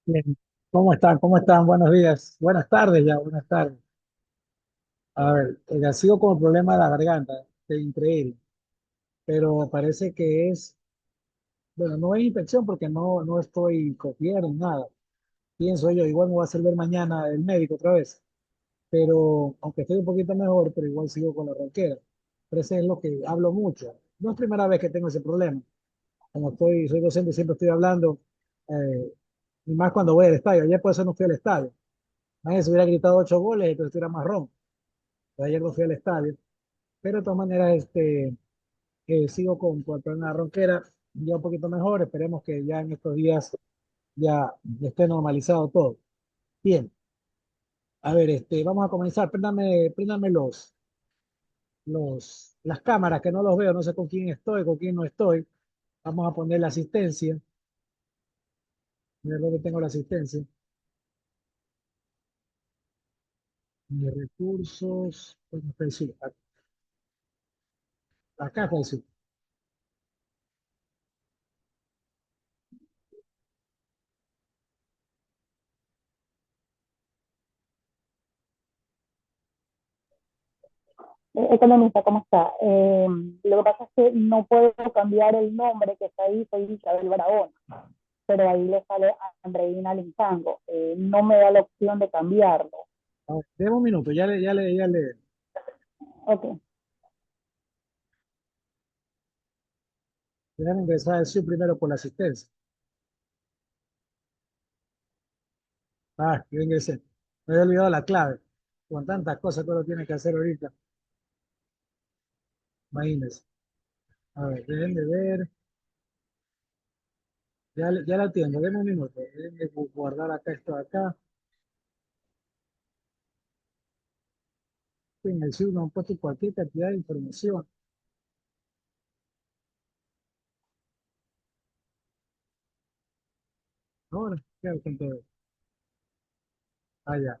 Bien. ¿Cómo están? ¿Cómo están? Buenos días. Buenas tardes ya, buenas tardes. A ver, sigo con el problema de la garganta, increíble, pero parece que es, bueno, no es infección porque no estoy con fiebre ni nada. Pienso yo, igual me voy a hacer ver mañana el médico otra vez, pero aunque estoy un poquito mejor, pero igual sigo con la ronquera. Pero eso es lo que hablo mucho. No es primera vez que tengo ese problema. Como soy docente, siempre estoy hablando, eh, y más cuando voy al estadio. Ayer por eso no fui al estadio. Nadie se hubiera gritado 8 goles, entonces estuviera marrón. Ayer no fui al estadio, pero de todas maneras sigo con el problema de la ronquera, ya un poquito mejor, esperemos que ya en estos días ya esté normalizado todo. Bien, a ver, vamos a comenzar, préndame las cámaras que no los veo, no sé con quién estoy, con quién no estoy. Vamos a poner la asistencia, mira dónde tengo la asistencia, mis recursos, bueno, está el sur, acá está el sur. Economista, ¿cómo está? Lo que pasa es que no puedo cambiar el nombre que está ahí, soy Isabel Barahona, pero ahí le sale Andreina Lintango. No me da la opción de cambiarlo. A ver, déjame un minuto, ya le. Ok. Déjame ingresar al sur primero por la asistencia. Ah, yo ingresé. Me había olvidado la clave. Con tantas cosas que uno tiene que hacer ahorita. Imagínense. A ver, dejen de ver. Ya la atiendo. Denme un minuto. Dejen de guardar acá esto de acá. En el sur me han puesto cualquier cantidad de información. Ahora, ¿qué hago con todo esto? Ah, ya.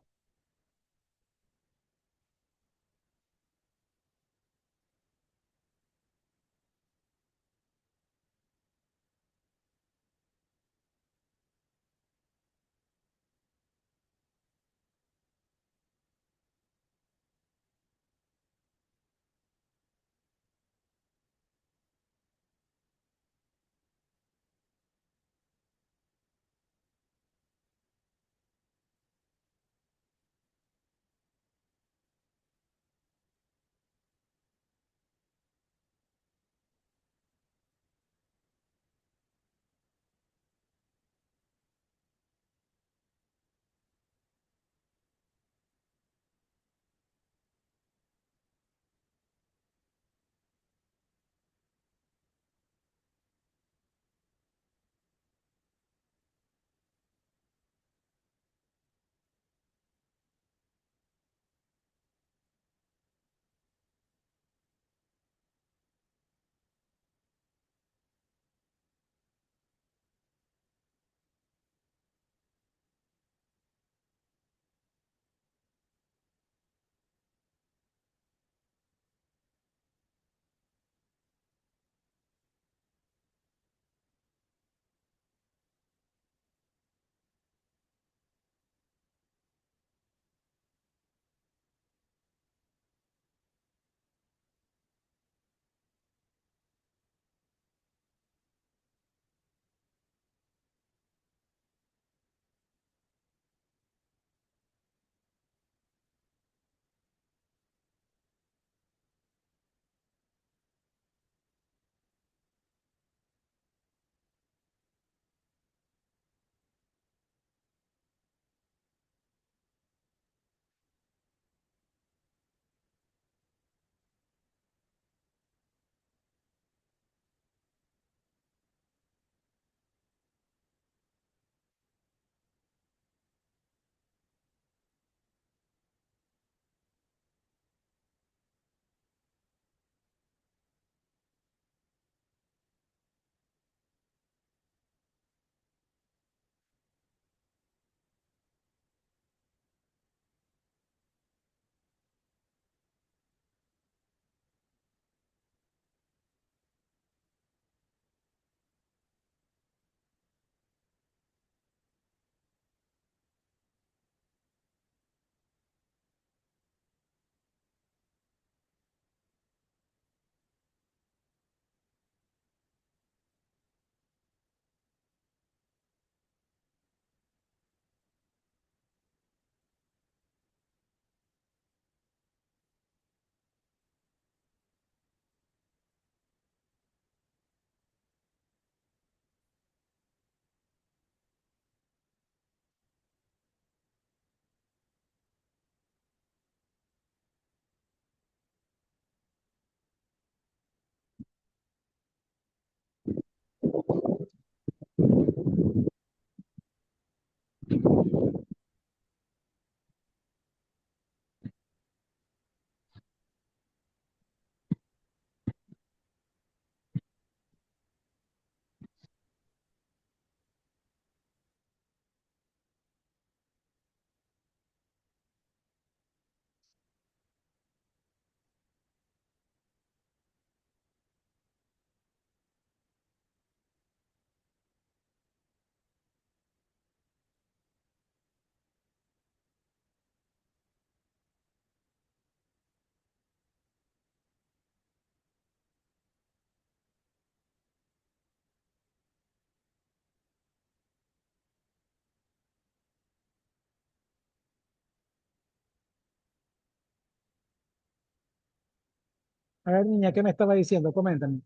A ver, niña, ¿qué me estaba diciendo? Coméntame.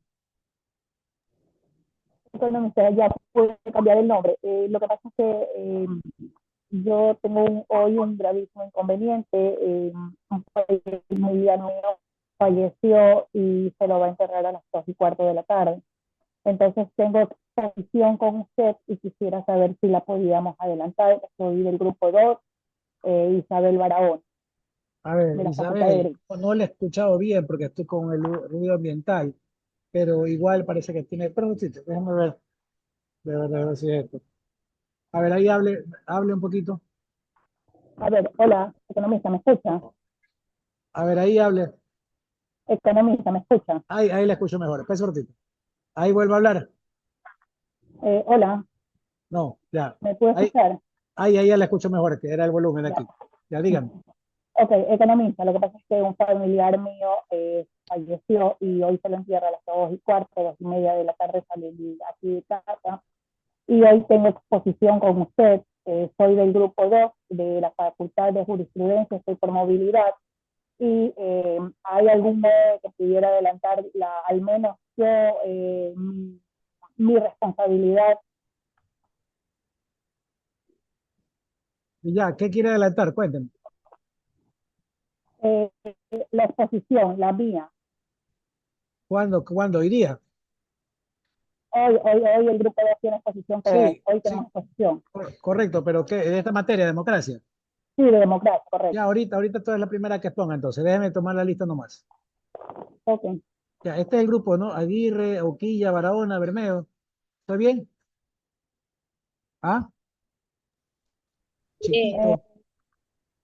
Economista, ya puede cambiar el nombre. Lo que pasa es que yo tengo hoy un gravísimo inconveniente. Un familiar mío falleció y se lo va a enterrar a las 2:15 de la tarde. Entonces tengo exposición con usted y quisiera saber si la podíamos adelantar. Soy del grupo 2, Isabel Barahón, A ver, de la Facultad de Isabel, Derecho. no le he escuchado bien porque estoy con el ruido ambiental, pero igual parece que tiene. Pero sí, déjame ver, de ver si es esto. A ver, ahí hable un poquito. A ver, hola, economista, ¿me escucha? A ver, ahí hable. Economista, ¿me escucha? Ahí la escucho mejor. Espera un ratito. Ahí vuelvo a hablar. Hola, No, ya. ¿me puede Ahí, escuchar? ahí ya la escucho mejor, que era el volumen de Ya. aquí. Ya díganme. Ok, economista, lo que pasa es que un familiar mío falleció y hoy se lo entierra a las 2:15, 2:30 de la tarde, salí aquí de casa y hoy tengo exposición con usted. Soy del grupo 2 de la Facultad de Jurisprudencia, estoy por movilidad y hay algún modo que pudiera adelantar al menos yo mi responsabilidad. Y ya, ¿qué quiere adelantar? Cuéntenme. Eh, la exposición, la mía. ¿Cuándo iría? Hoy el grupo 2 tiene exposición, pero Sí, hoy tenemos sí, exposición. correcto, pero ¿qué? De esta materia, democracia. Sí, de democracia, Ya, correcto. ahorita tú eres la primera que exponga, entonces déjeme tomar la lista nomás. Ok. Ya, este es el grupo, ¿no? Aguirre, Oquilla, Barahona, Bermeo. ¿Está bien? Ah, Eh,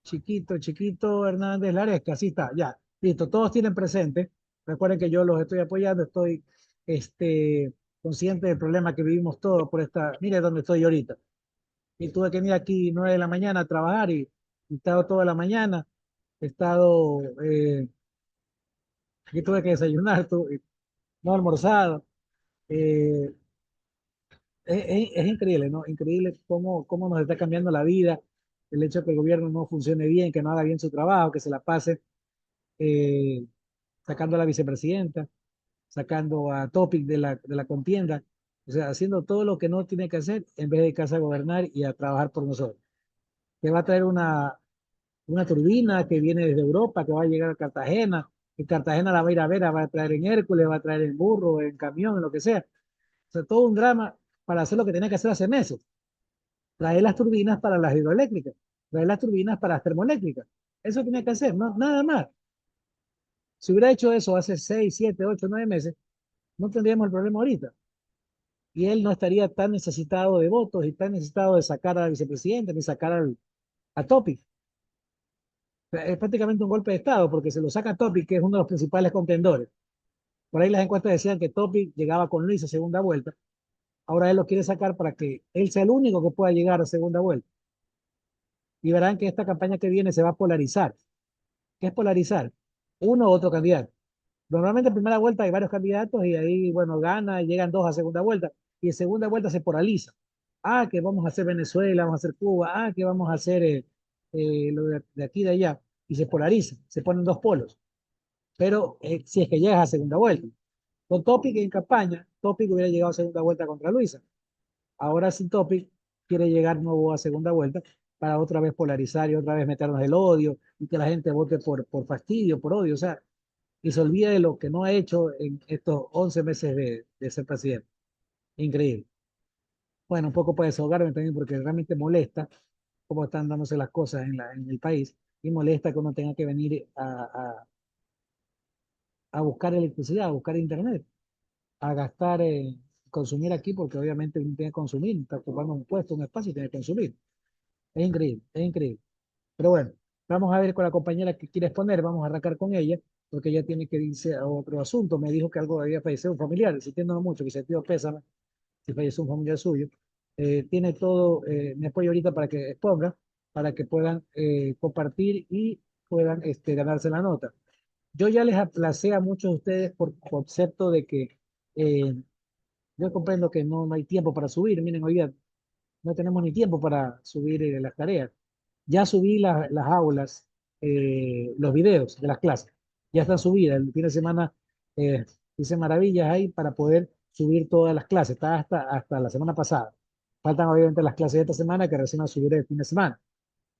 chiquito, chiquito, Hernández Laresca, así está, ya. Listo, todos tienen presente. Recuerden que yo los estoy apoyando, estoy consciente del problema que vivimos todos por esta. Mire dónde estoy yo ahorita. Y tuve que venir aquí 9 de la mañana a trabajar y he estado toda la mañana. He estado, aquí tuve que desayunar, no he almorzado. Eh, es increíble, ¿no? Increíble cómo nos está cambiando la vida, el hecho de que el gobierno no funcione bien, que no haga bien su trabajo, que se la pase eh, sacando a la vicepresidenta, sacando a Topic de la contienda, o sea, haciendo todo lo que no tiene que hacer en vez de dedicarse a gobernar y a trabajar por nosotros. Que va a traer una turbina que viene desde Europa, que va a llegar a Cartagena, y Cartagena la va a ir a ver, la va a traer en Hércules, va a traer en burro, en camión, en lo que sea. O sea, todo un drama para hacer lo que tenía que hacer hace meses. Traer las turbinas para las hidroeléctricas, traer las turbinas para las termoeléctricas. Eso tenía que hacer, no, nada más. Si hubiera hecho eso hace 6, 7, 8, 9 meses, no tendríamos el problema ahorita. Y él no estaría tan necesitado de votos y tan necesitado de sacar al vicepresidente ni sacar a Topic. O sea, es prácticamente un golpe de Estado porque se lo saca a Topic, que es uno de los principales contendores. Por ahí las encuestas decían que Topic llegaba con Luis a segunda vuelta. Ahora él lo quiere sacar para que él sea el único que pueda llegar a segunda vuelta. Y verán que esta campaña que viene se va a polarizar. ¿Qué es polarizar? Uno u otro candidato. Normalmente en primera vuelta hay varios candidatos y ahí, bueno, gana y llegan dos a segunda vuelta. Y en segunda vuelta se polariza. Ah, que vamos a hacer Venezuela, vamos a hacer Cuba, ah, que vamos a hacer lo de aquí y de allá. Y se polariza, se ponen dos polos. Pero si es que llegas a segunda vuelta. Con Topic en campaña, Topic hubiera llegado a segunda vuelta contra Luisa. Ahora sin Topic quiere llegar nuevo a segunda vuelta para otra vez polarizar y otra vez meternos el odio y que la gente vote por fastidio, por odio. O sea, y se olvida de lo que no ha hecho en estos 11 meses de ser presidente. Increíble. Bueno, un poco para desahogarme también porque realmente molesta cómo están dándose las cosas en el país y molesta que uno tenga que venir a buscar electricidad, a buscar internet, a gastar, consumir aquí porque obviamente uno tiene que consumir, está ocupando un puesto, un espacio y tiene que consumir. Es increíble, es increíble. Pero bueno, vamos a ver con la compañera que quiere exponer, vamos a arrancar con ella, porque ella tiene que irse a otro asunto. Me dijo que algo había fallecido un familiar, sintiéndolo mucho, que se pidió pésame si falleció un familiar suyo. Tiene todo mi apoyo ahorita para que exponga, para que puedan compartir y puedan ganarse la nota. Yo ya les aplacé a muchos de ustedes por concepto de que eh, yo comprendo que no hay tiempo para subir. Miren, hoy día no tenemos ni tiempo para subir las tareas. Ya subí las aulas, los videos de las clases. Ya están subidas. El fin de semana hice maravillas ahí para poder subir todas las clases. Está hasta la semana pasada. Faltan obviamente las clases de esta semana que recién van a subir el fin de semana.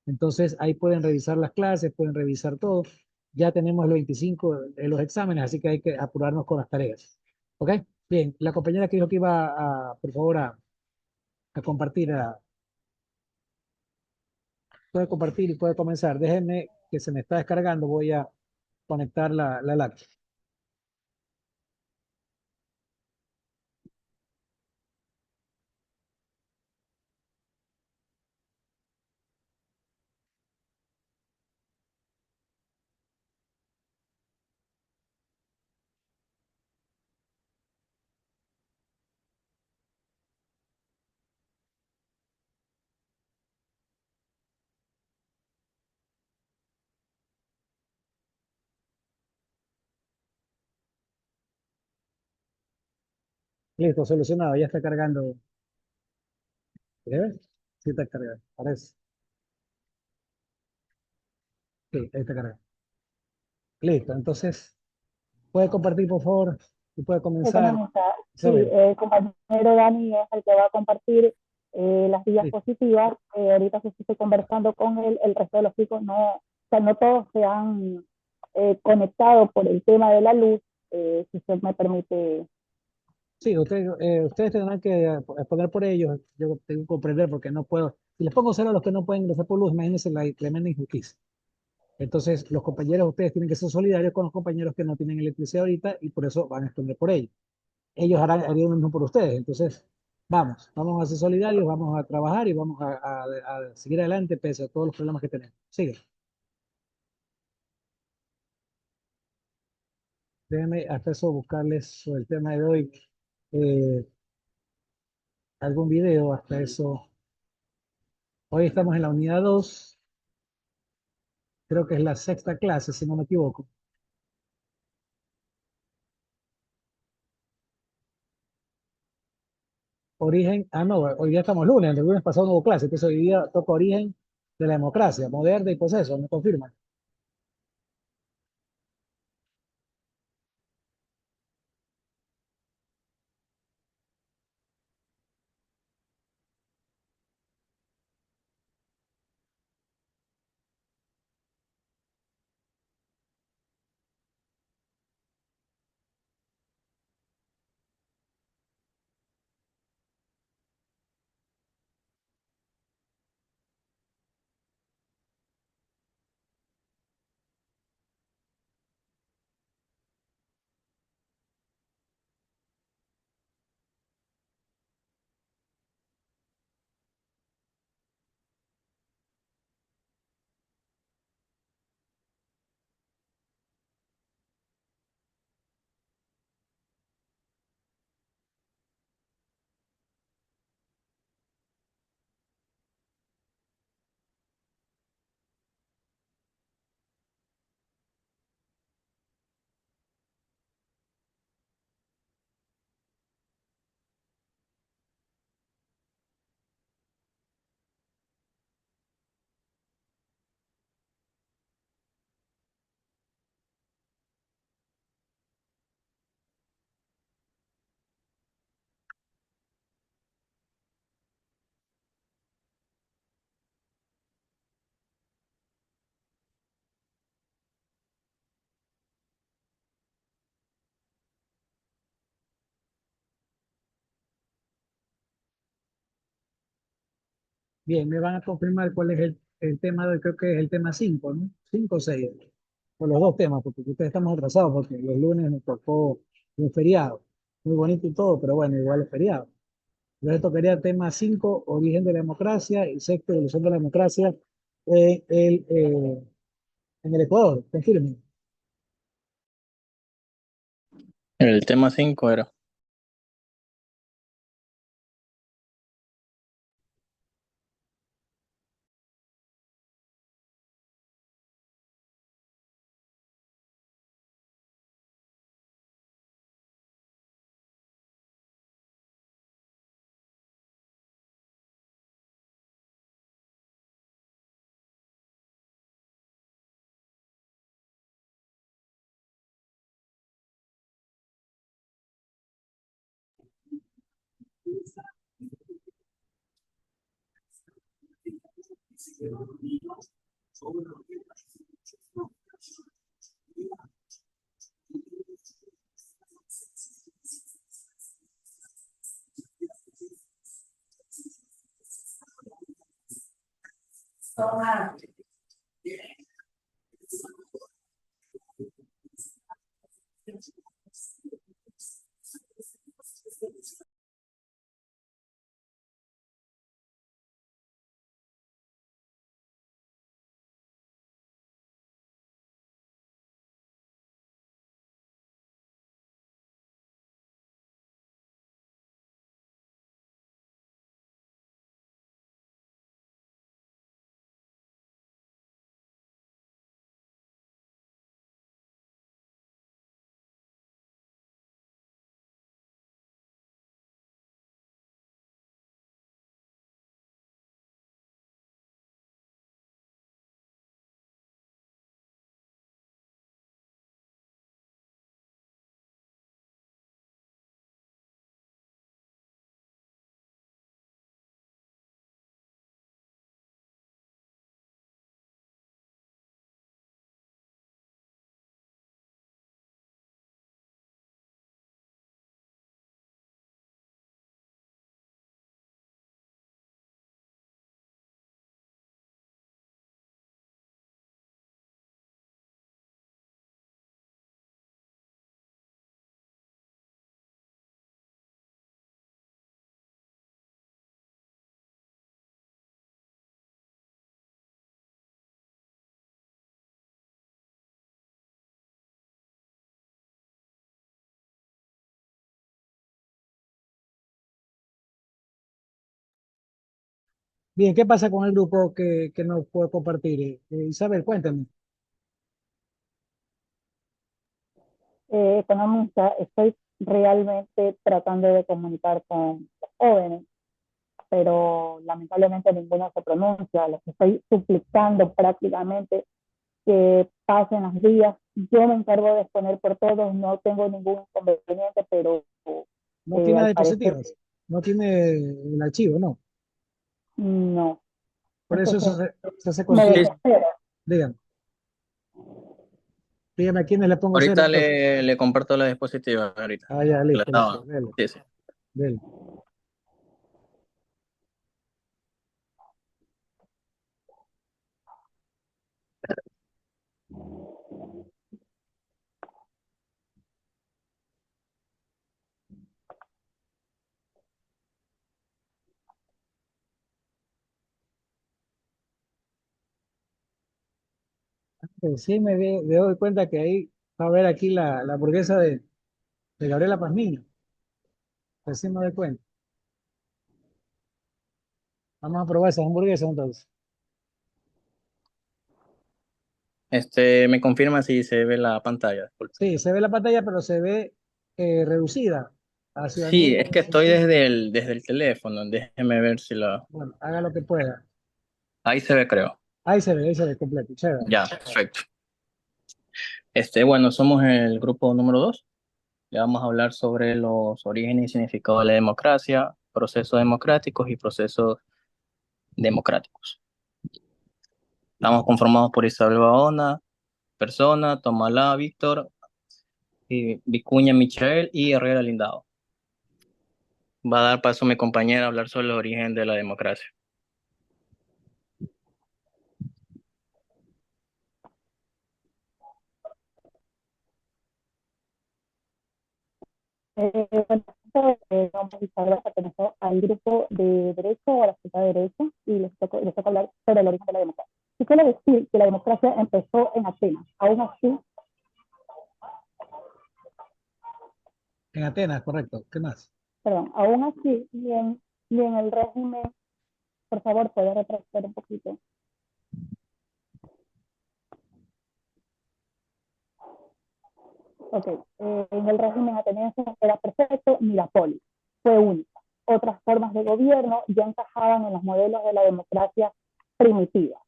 Entonces ahí pueden revisar las clases, pueden revisar todo. Ya tenemos el 25 de los exámenes, así que hay que apurarnos con las tareas. ¿Ok? Bien, la compañera que dijo que iba por favor, a compartir, puede compartir y puede comenzar. Déjenme que se me está descargando, voy a conectar la laptop. Listo, solucionado, ya está cargando. ¿Ves? Sí está cargando, parece. Sí, ahí está cargando. Listo, entonces, puede compartir, por favor, y puede comenzar. Economista, sí, Isabel, el compañero Dani es el que va a compartir las listo. diapositivas. Ahorita sí estoy conversando con él, el resto de los chicos no, o sea, no todos se han conectado por el tema de la luz. Si usted me permite. Sí, ustedes tendrán que poner por ellos. Yo tengo que comprender porque no puedo. Si les pongo cero a los que no pueden ingresar por luz, imagínense la tremenda injusticia. Entonces, los compañeros, ustedes tienen que ser solidarios con los compañeros que no tienen electricidad ahorita y por eso van a exponer por ellos. Ellos harían lo mismo por ustedes. Entonces, vamos a ser solidarios, vamos a trabajar y vamos a seguir adelante pese a todos los problemas que tenemos. Sigue. Déjenme hasta eso buscarles sobre el tema de hoy eh, algún video, hasta eso. Hoy estamos en la unidad 2, creo que es la sexta clase, si no me equivoco. Origen, no, hoy día estamos lunes, el lunes pasado no hubo clase, entonces hoy día toca origen de la democracia, moderna y proceso, ¿me confirman? Bien, me van a confirmar cuál es el tema de hoy, creo que es el tema 5, ¿no? 5 o 6, por los dos temas, porque ustedes estamos atrasados, porque los lunes nos tocó un feriado, muy bonito y todo, pero bueno, igual es feriado. Entonces tocaría tema 5, origen de la democracia, y sexto, evolución de la democracia en en el Ecuador, confirmen. El tema 5 era. Bien, ¿qué pasa con el grupo que no puedo compartir? Isabel, cuéntame. Economista, estoy realmente tratando de comunicar con los jóvenes, pero lamentablemente ninguno se pronuncia. Les estoy suplicando prácticamente que pasen los días. Yo me encargo de exponer por todos, no tengo ningún inconveniente, pero No tiene al parecer diapositivas, no tiene el archivo, no. no. Por eso Entonces se hace me Sí, consulta. desespero. Dígame, dígame a quiénes le pongo cero ahorita entonces. le comparto la diapositiva, ahorita. Ah, ya, La listo, listo, estaba. dele, Sí, sí. dele. Sí, me doy cuenta que ahí va a ver aquí la hamburguesa de Gabriela Pazmiño. Recién me doy cuenta. Vamos a probar esa hamburguesa entonces. Me confirma si se ve la pantalla, disculpe. Sí, se ve la pantalla, pero se ve reducida a Sí, ciudadanía. es que estoy desde el teléfono. Déjeme ver si la. Bueno, haga lo que pueda. Ahí se ve, creo. Ahí se ve completo. Chévere. Ya, perfecto. Bueno, somos el grupo número 2. Le vamos a hablar sobre los orígenes y significado de la democracia, procesos democráticos y procesos democráticos. Estamos conformados por Isabel Baona, persona, Tomalá, Víctor, y Vicuña, Michael y Herrera Lindado. Va a dar paso a mi compañera a hablar sobre el origen de la democracia. Bueno, vamos a estar perteneciendo al grupo de Derecho o a la Facultad de Derecho y les toca hablar sobre el origen de la democracia. Y quiero decir que la democracia empezó en Atenas. En Atenas, correcto. ¿Qué más? Aún así, ni en el régimen, por favor, puede retroceder un poquito. Ok, en el régimen ateniense era perfecto, ni la polis, fue única. Otras formas de gobierno ya encajaban en los modelos de la democracia primitiva.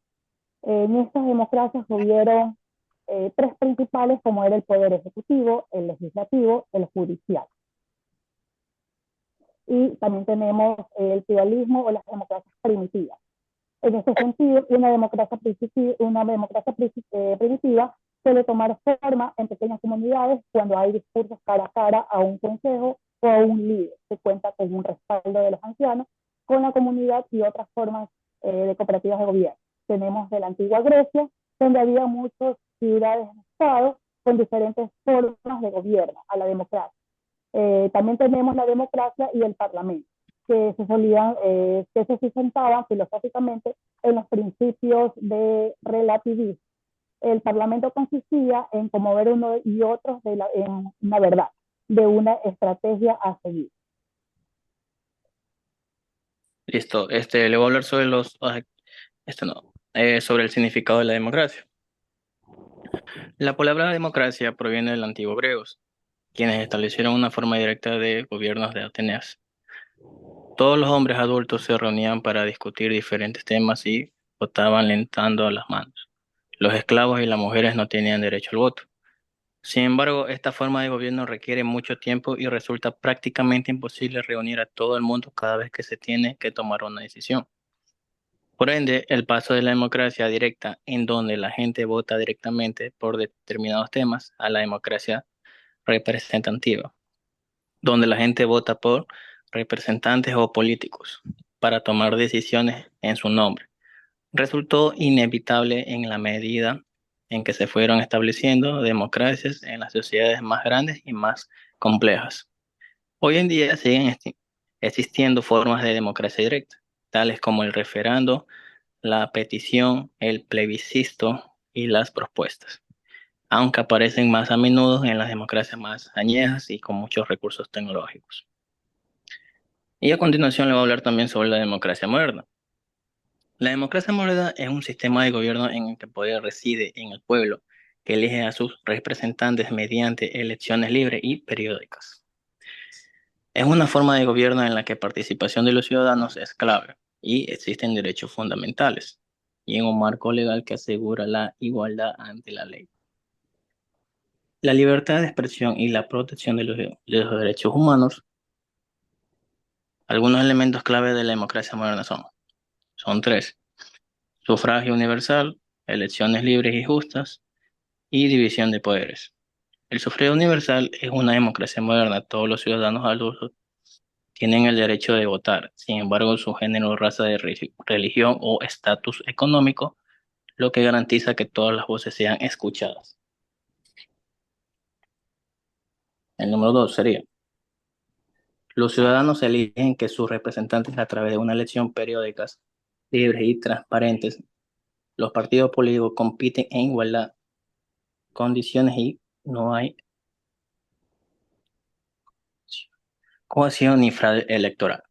En estas democracias hubieron tres principales, como era el poder ejecutivo, el legislativo, el judicial. y también tenemos el feudalismo o las democracias primitivas. En ese sentido, una democracia primitiva suele tomar forma en pequeñas comunidades cuando hay discursos cara a cara a un consejo o a un líder. Se cuenta con un respaldo de los ancianos, con la comunidad y otras formas de cooperativas de gobierno. Tenemos de la antigua Grecia, donde había muchas ciudades-estado con diferentes formas de gobierno a la democracia. También tenemos la democracia y el parlamento, que se sustentaban filosóficamente en los principios de relativismo. El parlamento consistía en promover uno y otros en una verdad, de una estrategia a seguir. Listo. Le voy a hablar sobre sobre el significado de la democracia. La palabra democracia proviene del antiguo griego, quienes establecieron una forma directa de gobiernos de Atenas. Todos los hombres adultos se reunían para discutir diferentes temas y votaban levantando las manos. Los esclavos y las mujeres no tenían derecho al voto. Sin embargo, esta forma de gobierno requiere mucho tiempo y resulta prácticamente imposible reunir a todo el mundo cada vez que se tiene que tomar una decisión. Por ende, el paso de la democracia directa, en donde la gente vota directamente por determinados temas, a la democracia representativa, donde la gente vota por representantes o políticos para tomar decisiones en su nombre, resultó inevitable en la medida en que se fueron estableciendo democracias en las sociedades más grandes y más complejas. Hoy en día siguen existiendo formas de democracia directa, tales como el referendo, la petición, el plebiscito y las propuestas, aunque aparecen más a menudo en las democracias más añejas y con muchos recursos tecnológicos. Y a continuación le voy a hablar también sobre la democracia moderna. La democracia moderna es un sistema de gobierno en el que el poder reside en el pueblo, que elige a sus representantes mediante elecciones libres y periódicas. Es una forma de gobierno en la que participación de los ciudadanos es clave y existen derechos fundamentales y en un marco legal que asegura la igualdad ante la ley. La libertad de expresión y la protección de los derechos humanos, algunos elementos clave de la democracia moderna son tres: sufragio universal, elecciones libres y justas y división de poderes. El sufragio universal es una democracia moderna. Todos los ciudadanos adultos tienen el derecho de votar. Sin embargo, su género, raza, religión o estatus económico, lo que garantiza que todas las voces sean escuchadas. El número dos sería: los ciudadanos eligen que sus representantes a través de una elección periódicas, libres y transparentes. Los partidos políticos compiten en igualdad condiciones y no hay coacción ni fraude electoral.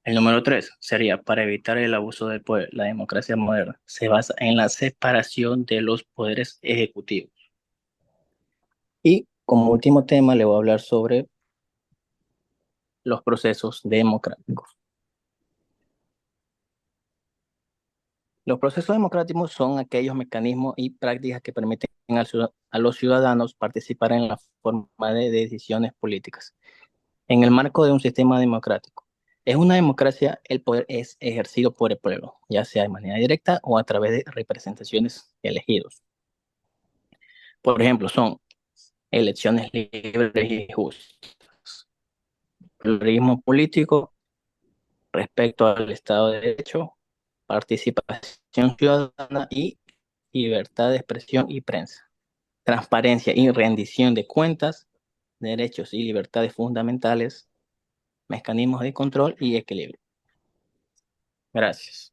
El número tres sería: para evitar el abuso del poder, la democracia moderna se basa en la separación de los poderes ejecutivos. Y como último tema le voy a hablar sobre los procesos democráticos. Los procesos democráticos son aquellos mecanismos y prácticas que permiten a los ciudadanos participar en la forma de decisiones políticas en el marco de un sistema democrático. Es una democracia, el poder es ejercido por el pueblo, ya sea de manera directa o a través de representaciones elegidos. Por ejemplo, son elecciones libres y justas, pluralismo político respecto al Estado de Derecho, participación ciudadana y libertad de expresión y prensa, transparencia y rendición de cuentas, derechos y libertades fundamentales, mecanismos de control y equilibrio. Gracias.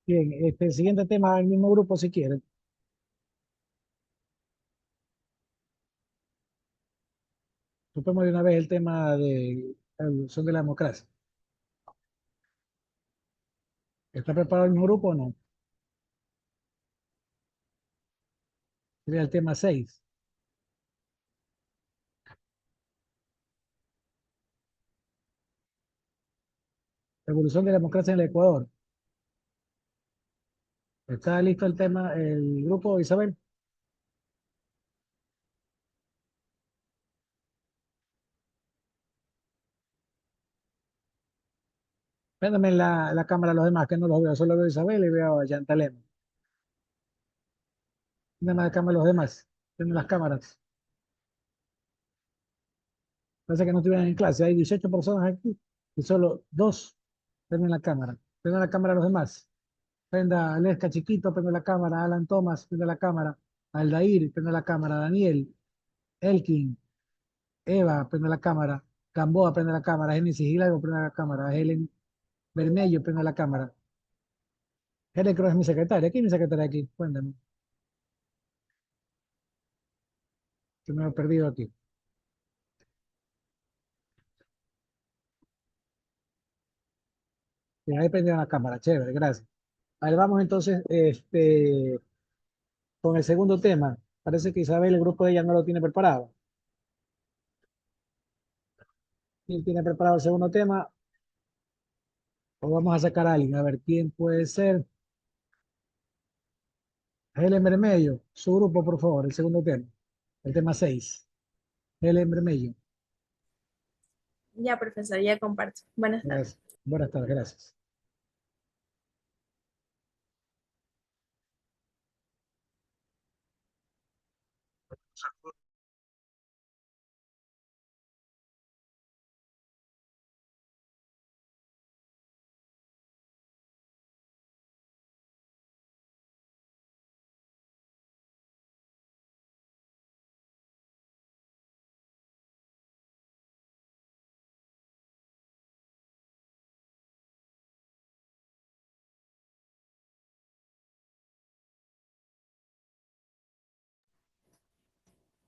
Bien, el siguiente tema del mismo grupo, si quieren. Topemos de una vez el tema de la evolución de la democracia. ¿Está preparado el mismo grupo o no? Sería el tema 6. La evolución de la democracia en el Ecuador. ¿Está listo el tema, el grupo, Isabel? Préndame la cámara a los demás, que no los veo, solo veo a Isabel y veo a Yantalema. Préndame la cámara a los demás. Prende las cámaras. Parece que no estuvieran en clase. Hay 18 personas aquí y solo dos prenden la cámara. Prende la cámara a los demás. Prenda Lesca Chiquito, prende la cámara. Alan Thomas, prende la cámara. Aldair, prende la cámara. Daniel, Elkin, Eva, prende la cámara. Gamboa, prende la cámara. Génesis Hidalgo, prende la cámara. Helen Bermello, prende la cámara. Helen Cruz es mi secretaria. ¿Quién es mi secretaria aquí? Cuéntame. Que me he perdido aquí. Bien, ahí prendieron la cámara. Chévere, gracias. A ver, vamos entonces con el segundo tema. Parece que Isabel, el grupo de ella no lo tiene preparado. ¿Quién tiene preparado el segundo tema? O vamos a sacar a alguien. A ver, ¿quién puede ser? Helen Bermello, su grupo, por favor, el segundo tema. El tema 6. Helen Bermello. Ya, profesor, ya comparto. Buenas tardes. Gracias. Buenas tardes, gracias.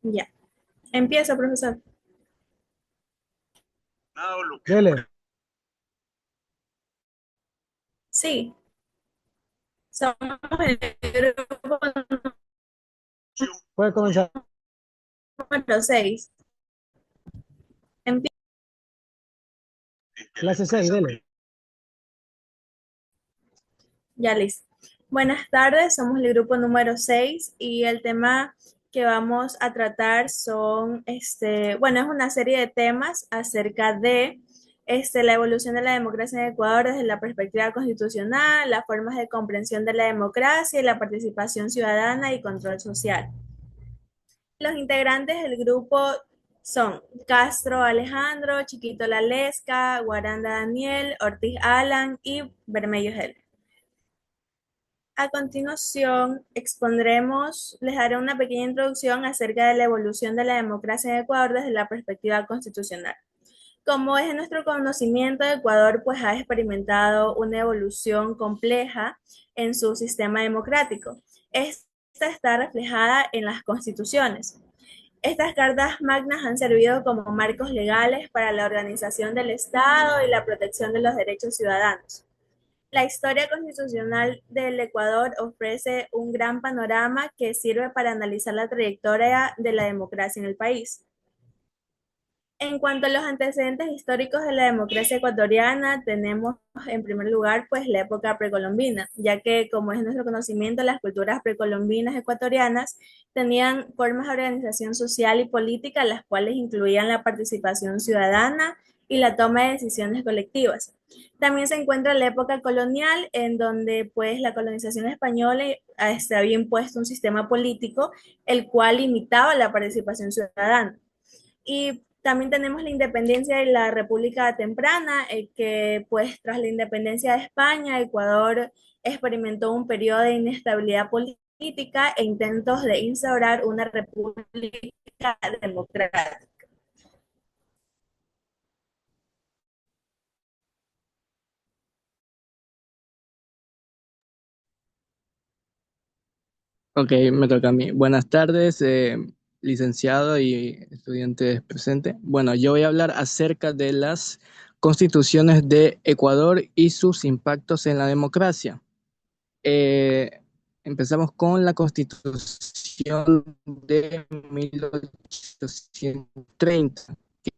Ya. Empieza, profesor. Dele, Sí, somos el grupo puede comenzar. número 6. Clase 6, dele. Ya, listo. Buenas tardes, somos el grupo número 6 y el tema que vamos a tratar son, bueno, es una serie de temas acerca de la evolución de la democracia en Ecuador desde la perspectiva constitucional, las formas de comprensión de la democracia y la participación ciudadana y control social. Los integrantes del grupo son Castro Alejandro, Chiquito Lalesca, Guaranda Daniel, Ortiz Alan y Bermello Hel. A continuación, les daré una pequeña introducción acerca de la evolución de la democracia en Ecuador desde la perspectiva constitucional. Como es de nuestro conocimiento, Ecuador pues ha experimentado una evolución compleja en su sistema democrático. Esta está reflejada en las constituciones. Estas cartas magnas han servido como marcos legales para la organización del Estado y la protección de los derechos ciudadanos. La historia constitucional del Ecuador ofrece un gran panorama que sirve para analizar la trayectoria de la democracia en el país. En cuanto a los antecedentes históricos de la democracia ecuatoriana, tenemos en primer lugar pues la época precolombina, ya que como es nuestro conocimiento, las culturas precolombinas ecuatorianas tenían formas de organización social y política, las cuales incluían la participación ciudadana y la toma de decisiones colectivas. También se encuentra la época colonial, en donde pues la colonización española había impuesto un sistema político, el cual limitaba la participación ciudadana. Y también tenemos la independencia de la República Temprana, que pues tras la independencia de España, Ecuador experimentó un periodo de inestabilidad política e intentos de instaurar una república democrática. Ok, me toca a mí. Buenas tardes, licenciado y estudiantes presentes. Bueno, yo voy a hablar acerca de las constituciones de Ecuador y sus impactos en la democracia. Eh, Empezamos con la Constitución de 1830,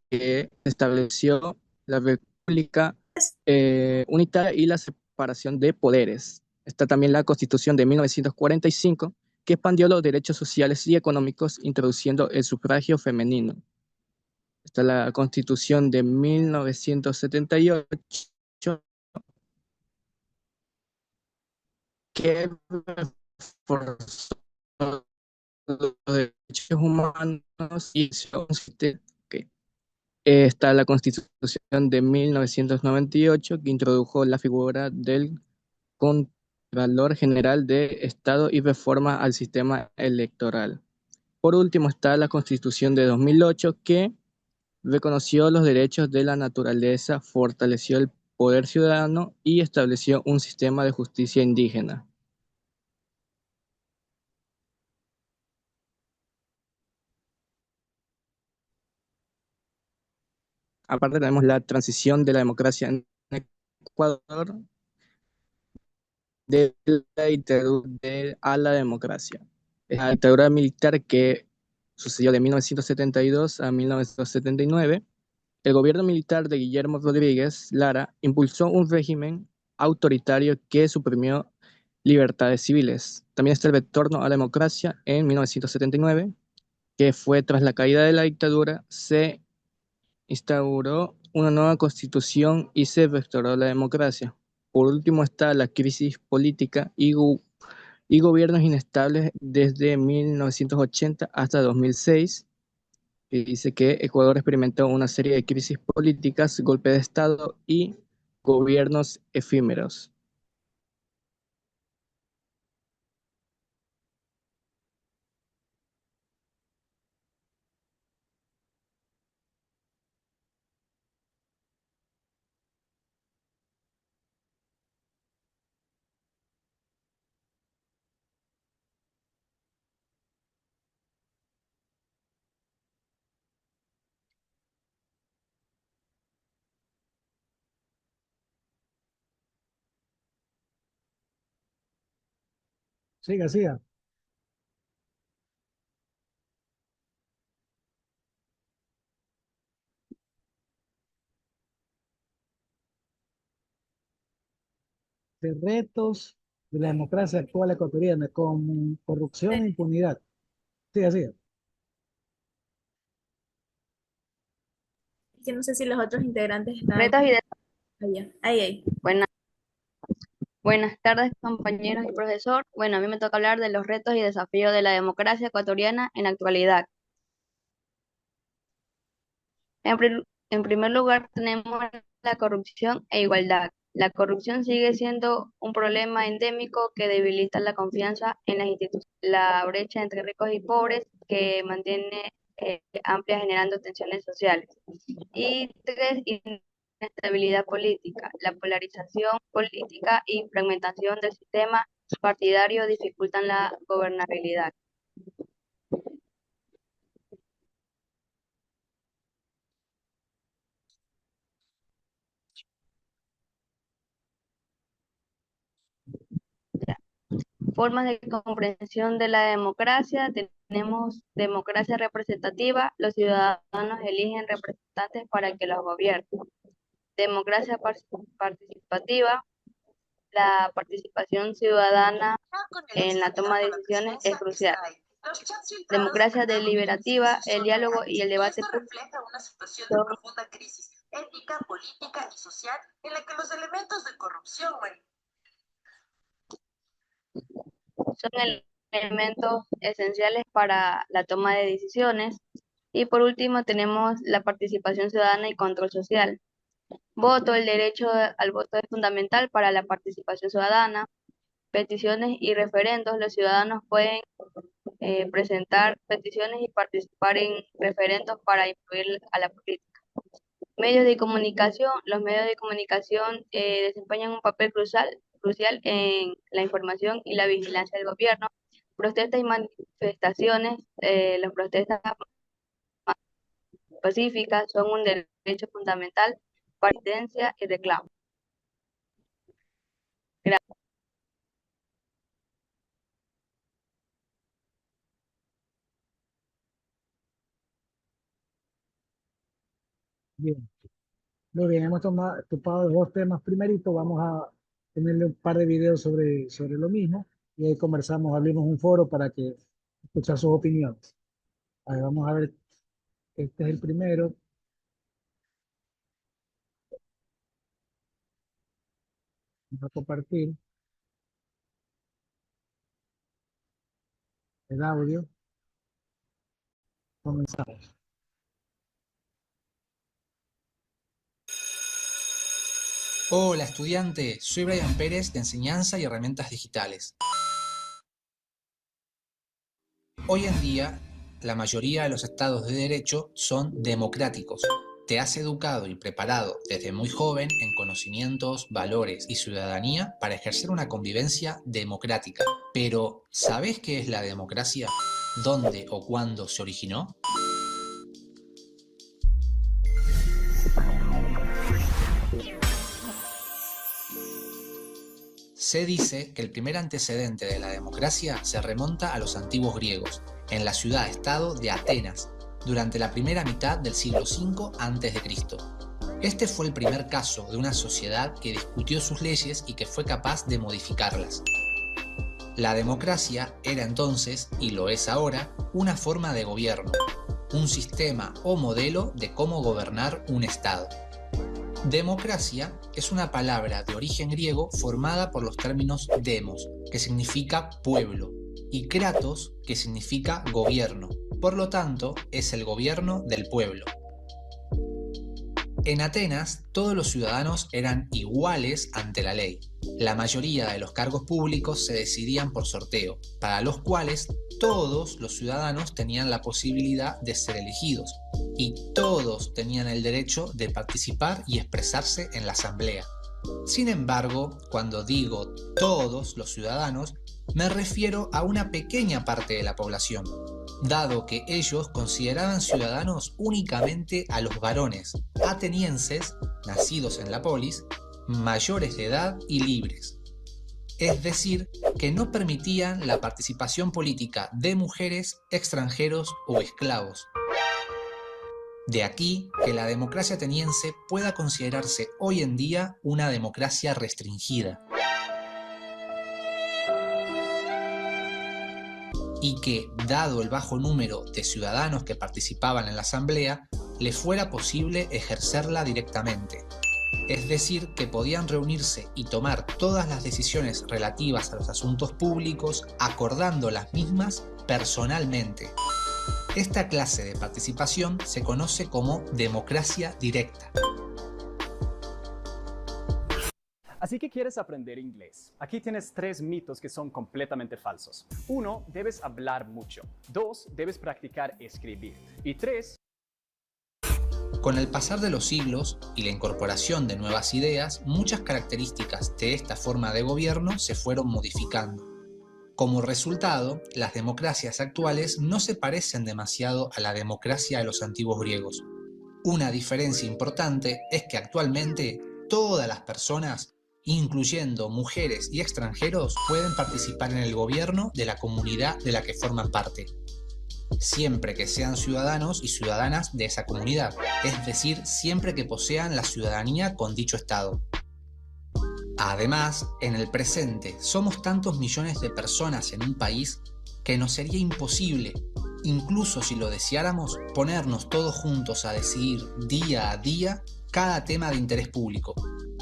que estableció la República unitaria y la separación de poderes. Está también la Constitución de 1945, que expandió los derechos sociales y económicos, introduciendo el sufragio femenino. Está la Constitución de 1978, que reforzó los derechos humanos y ok. Está la Constitución de 1998, que introdujo la figura del Contralor General de Estado y reforma al sistema electoral. Por último está la Constitución de 2008, que reconoció los derechos de la naturaleza, fortaleció el poder ciudadano y estableció un sistema de justicia indígena. Aparte tenemos la transición de la democracia en Ecuador, de la dictadura a la democracia. La dictadura militar que sucedió de 1972 a 1979, el gobierno militar de Guillermo Rodríguez Lara impulsó un régimen autoritario que suprimió libertades civiles. También está el retorno a la democracia en 1979, que fue tras la caída de la dictadura, se instauró una nueva constitución y se restauró la democracia. Por último está la crisis política y gobiernos inestables desde 1980 hasta 2006, que dice que Ecuador experimentó una serie de crisis políticas, golpe de Estado y gobiernos efímeros. Siga, siga. De retos de la democracia actual ecuatoriana con corrupción e impunidad. Siga, siga. Que no sé si los otros integrantes están Retos y allá. Ahí, ahí. buenas, buenas tardes, compañeros y profesor. Bueno, a mí me toca hablar de los retos y desafíos de la democracia ecuatoriana en la actualidad. En primer lugar, tenemos la corrupción e igualdad. La corrupción sigue siendo un problema endémico que debilita la confianza en las instituciones. La brecha entre ricos y pobres que mantiene amplia, generando tensiones sociales. Y tres, inestabilidad política. La polarización política y fragmentación del sistema partidario dificultan la gobernabilidad. Formas de comprensión de la democracia. Tenemos democracia representativa. Los ciudadanos eligen representantes para que los gobiernen. Democracia participativa. La participación ciudadana en la toma de decisiones es crucial. Democracia deliberativa, el diálogo y el debate refleja una situación de profunda crisis ética, política y social en la que los elementos de corrupción son elementos esenciales para la toma de decisiones. Y por último tenemos la participación ciudadana y control social. Voto, el derecho al voto es fundamental para la participación ciudadana. Peticiones y referendos, los ciudadanos pueden presentar peticiones y participar en referendos para influir a la política. Medios de comunicación, los medios de comunicación desempeñan un papel crucial en la información y la vigilancia del gobierno. protestas y manifestaciones. Las protestas pacíficas son un derecho fundamental para la resistencia y reclamo. Gracias. Bien, muy bien, hemos topado dos temas. Primerito, vamos a tenerle un par de videos sobre lo mismo y ahí conversamos, abrimos un foro para que escuchar sus opiniones. Ahí vamos a ver, este es el primero. Vamos a compartir el audio. Comenzamos. Hola estudiante, soy Brian Pérez de Enseñanza y Herramientas Digitales. Hoy en día, la mayoría de los estados de derecho son democráticos. Te has educado y preparado desde muy joven en conocimientos, valores y ciudadanía para ejercer una convivencia democrática. Pero, ¿sabés qué es la democracia? ¿Dónde o cuándo se originó? Se dice que el primer antecedente de la democracia se remonta a los antiguos griegos, en la ciudad-estado de Atenas, durante la primera mitad del siglo V a.C. Este fue el primer caso de una sociedad que discutió sus leyes y que fue capaz de modificarlas. La democracia era entonces, y lo es ahora, una forma de gobierno, un sistema o modelo de cómo gobernar un estado. Democracia es una palabra de origen griego formada por los términos demos, que significa pueblo, y kratos, que significa gobierno. Por lo tanto, es el gobierno del pueblo. En Atenas, todos los ciudadanos eran iguales ante la ley. La mayoría de los cargos públicos se decidían por sorteo, para los cuales todos los ciudadanos tenían la posibilidad de ser elegidos, y todos tenían el derecho de participar y expresarse en la asamblea. Sin embargo, cuando digo todos los ciudadanos, me refiero a una pequeña parte de la población, dado que ellos consideraban ciudadanos únicamente a los varones atenienses, nacidos en la polis, mayores de edad y libres. Es decir, que no permitían la participación política de mujeres, extranjeros o esclavos. De aquí que la democracia ateniense pueda considerarse hoy en día una democracia restringida. Y que, dado el bajo número de ciudadanos que participaban en la asamblea, les fuera posible ejercerla directamente. Es decir, que podían reunirse y tomar todas las decisiones relativas a los asuntos públicos, acordando las mismas personalmente. Esta clase de participación se conoce como democracia directa. Así que quieres aprender inglés. Aquí tienes 3 mitos que son completamente falsos. 1. Debes hablar mucho. 2. Debes practicar escribir. Y 3. Con el pasar de los siglos y la incorporación de nuevas ideas, muchas características de esta forma de gobierno se fueron modificando. Como resultado, las democracias actuales no se parecen demasiado a la democracia de los antiguos griegos. Una diferencia importante es que actualmente todas las personas, incluyendo mujeres y extranjeros, pueden participar en el gobierno de la comunidad de la que forman parte, siempre que sean ciudadanos y ciudadanas de esa comunidad, es decir, siempre que posean la ciudadanía con dicho estado. Además, en el presente somos tantos millones de personas en un país que nos sería imposible, incluso si lo deseáramos, ponernos todos juntos a decidir día a día cada tema de interés público.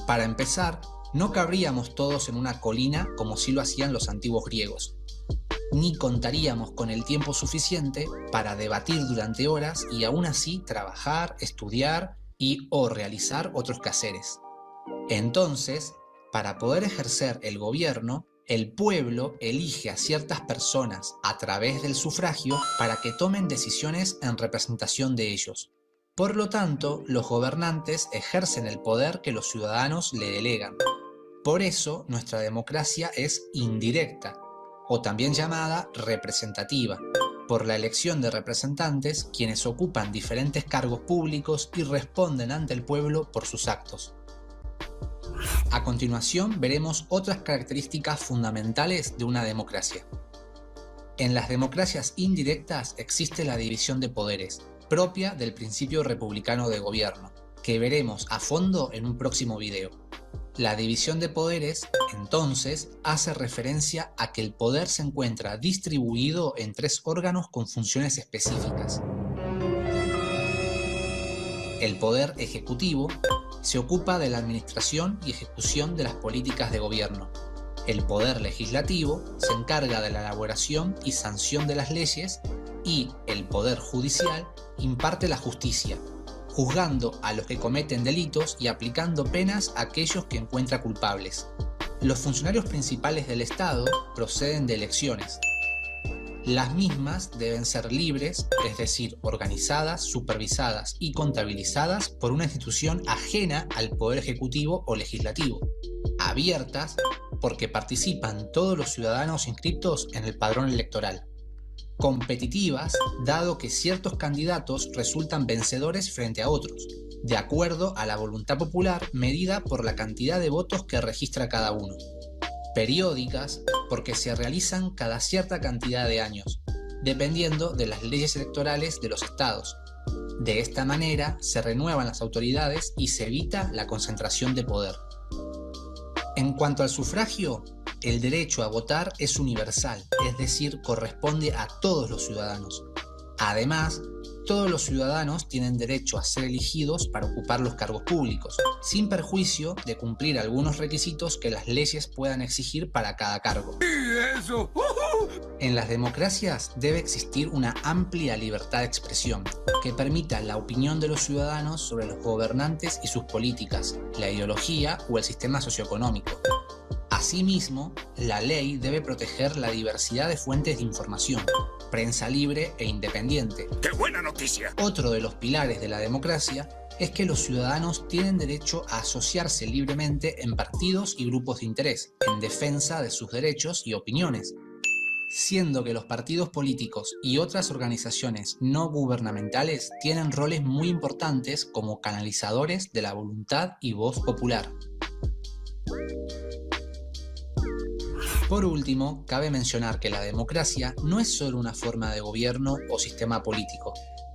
Para empezar, no cabríamos todos en una colina como sí lo hacían los antiguos griegos, ni contaríamos con el tiempo suficiente para debatir durante horas y aún así trabajar, estudiar y o realizar otros quehaceres. Entonces, para poder ejercer el gobierno, el pueblo elige a ciertas personas a través del sufragio para que tomen decisiones en representación de ellos. Por lo tanto, los gobernantes ejercen el poder que los ciudadanos le delegan. Por eso, nuestra democracia es indirecta. o también llamada representativa, por la elección de representantes quienes ocupan diferentes cargos públicos y responden ante el pueblo por sus actos. A continuación veremos otras características fundamentales de una democracia. En las democracias indirectas existe la división de poderes, propia del principio republicano de gobierno, que veremos a fondo en un próximo video. La división de poderes, entonces, hace referencia a que el poder se encuentra distribuido en 3 órganos con funciones específicas. El poder ejecutivo se ocupa de la administración y ejecución de las políticas de gobierno. El poder legislativo se encarga de la elaboración y sanción de las leyes y el poder judicial imparte la justicia, juzgando a los que cometen delitos y aplicando penas a aquellos que encuentra culpables. Los funcionarios principales del Estado proceden de elecciones. Las mismas deben ser libres, es decir, organizadas, supervisadas y contabilizadas por una institución ajena al Poder Ejecutivo o Legislativo. Abiertas, porque participan todos los ciudadanos inscritos en el padrón electoral. Competitivas, dado que ciertos candidatos resultan vencedores frente a otros, de acuerdo a la voluntad popular medida por la cantidad de votos que registra cada uno. Periódicas, porque se realizan cada cierta cantidad de años, dependiendo de las leyes electorales de los estados. De esta manera se renuevan las autoridades y se evita la concentración de poder. En cuanto al sufragio, el derecho a votar es universal, es decir, corresponde a todos los ciudadanos. Además, todos los ciudadanos tienen derecho a ser elegidos para ocupar los cargos públicos, sin perjuicio de cumplir algunos requisitos que las leyes puedan exigir para cada cargo. En las democracias debe existir una amplia libertad de expresión, que permita la opinión de los ciudadanos sobre los gobernantes y sus políticas, la ideología o el sistema socioeconómico. Asimismo, la ley debe proteger la diversidad de fuentes de información, prensa libre e independiente. ¡Qué buena noticia! Otro de los pilares de la democracia es que los ciudadanos tienen derecho a asociarse libremente en partidos y grupos de interés, en defensa de sus derechos y opiniones, siendo que los partidos políticos y otras organizaciones no gubernamentales tienen roles muy importantes como canalizadores de la voluntad y voz popular. Por último, cabe mencionar que la democracia no es solo una forma de gobierno o sistema político,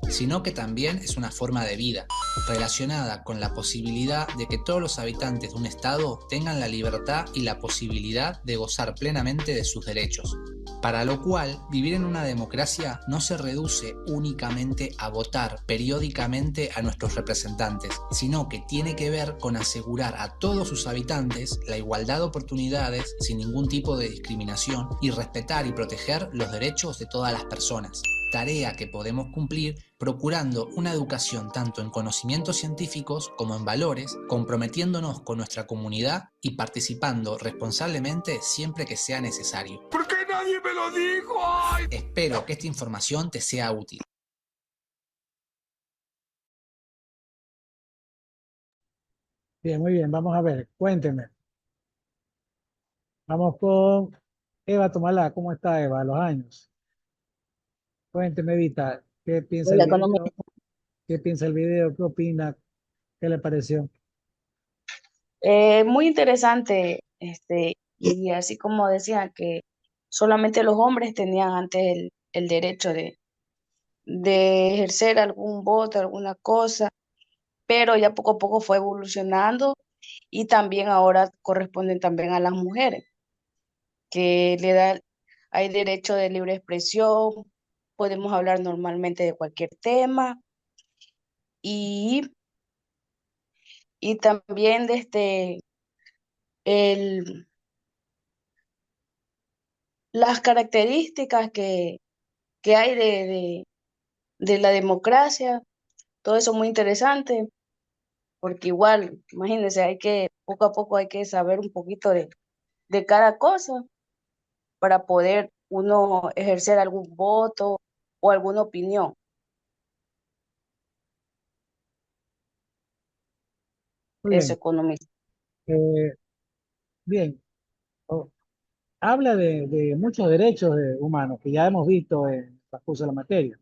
sino que también es una forma de vida, relacionada con la posibilidad de que todos los habitantes de un Estado tengan la libertad y la posibilidad de gozar plenamente de sus derechos. Para lo cual, vivir en una democracia no se reduce únicamente a votar periódicamente a nuestros representantes, sino que tiene que ver con asegurar a todos sus habitantes la igualdad de oportunidades sin ningún tipo de discriminación y respetar y proteger los derechos de todas las personas. Tarea que podemos cumplir procurando una educación tanto en conocimientos científicos como en valores, comprometiéndonos con nuestra comunidad y participando responsablemente siempre que sea necesario. ¿Por qué nadie me lo dijo? ¡Ay! Espero que esta información te sea útil. Bien, muy bien, vamos a ver, cuénteme. Vamos con Eva Tomalá. ¿Cómo está Eva? A los años. Cuénteme, Evita, ¿qué piensa el Hola, video? ¿Qué piensa el video? ¿Qué opina? ¿Qué le pareció? Muy interesante, y así como decía que solamente los hombres tenían antes el derecho de ejercer algún voto, alguna cosa, pero ya poco a poco fue evolucionando y también ahora corresponden también a las mujeres, que hay derecho de libre expresión, podemos hablar normalmente de cualquier tema y, y también el, las características que hay de la democracia, todo eso muy interesante, porque igual, imagínense, poco a poco hay que saber un poquito de cada cosa para poder uno ejercer algún voto o alguna opinión. Muy Es bien. economista. Eh, bien. Oh, habla de muchos derechos humanos que ya hemos visto en el transcurso de la materia.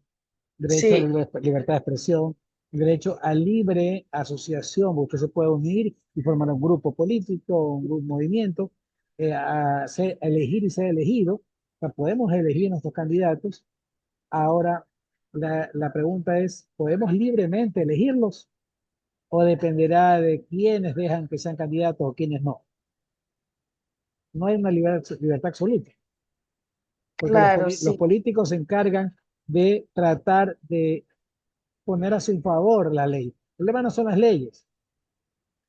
Derecho a Sí, la libertad de expresión, derecho a libre asociación, porque usted se puede unir y formar un grupo político, un movimiento, a elegir y ser elegido. O sea, podemos elegir nuestros candidatos. Ahora, la pregunta es, ¿podemos libremente elegirlos o dependerá de quiénes dejan que sean candidatos o quiénes no? No hay una libertad absoluta, porque claro, los sí, políticos se encargan de tratar de poner a su favor la ley. El problema no son las leyes.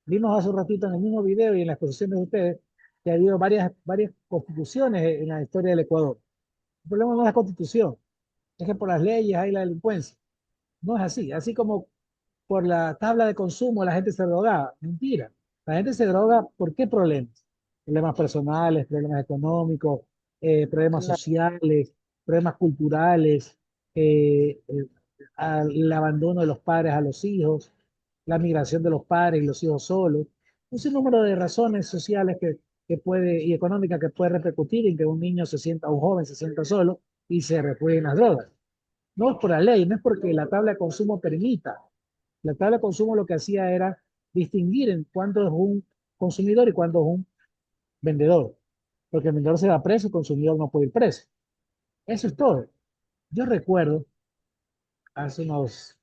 Vimos hace un ratito en el mismo video y en la exposición de ustedes que ha habido varias constituciones en la historia del Ecuador. El problema no es la constitución, es que por las leyes hay la delincuencia. No es así. Así como por la tabla de consumo la gente se drogaba. Mentira. La gente se droga ¿por qué problemas? Problemas personales, problemas económicos, problemas claro, sociales, problemas culturales, el abandono de los padres a los hijos, la migración de los padres y los hijos solos. Un sinnúmero de razones sociales que puede, y económicas que puede repercutir en que un niño se sienta, un joven se sienta solo y se refugie en las drogas. No es por la ley, no es porque la tabla de consumo permita. La tabla de consumo lo que hacía era distinguir en cuánto es un consumidor y cuánto es un vendedor. Porque el vendedor se va preso, el consumidor no puede ir preso. Eso es todo. Yo recuerdo hace unos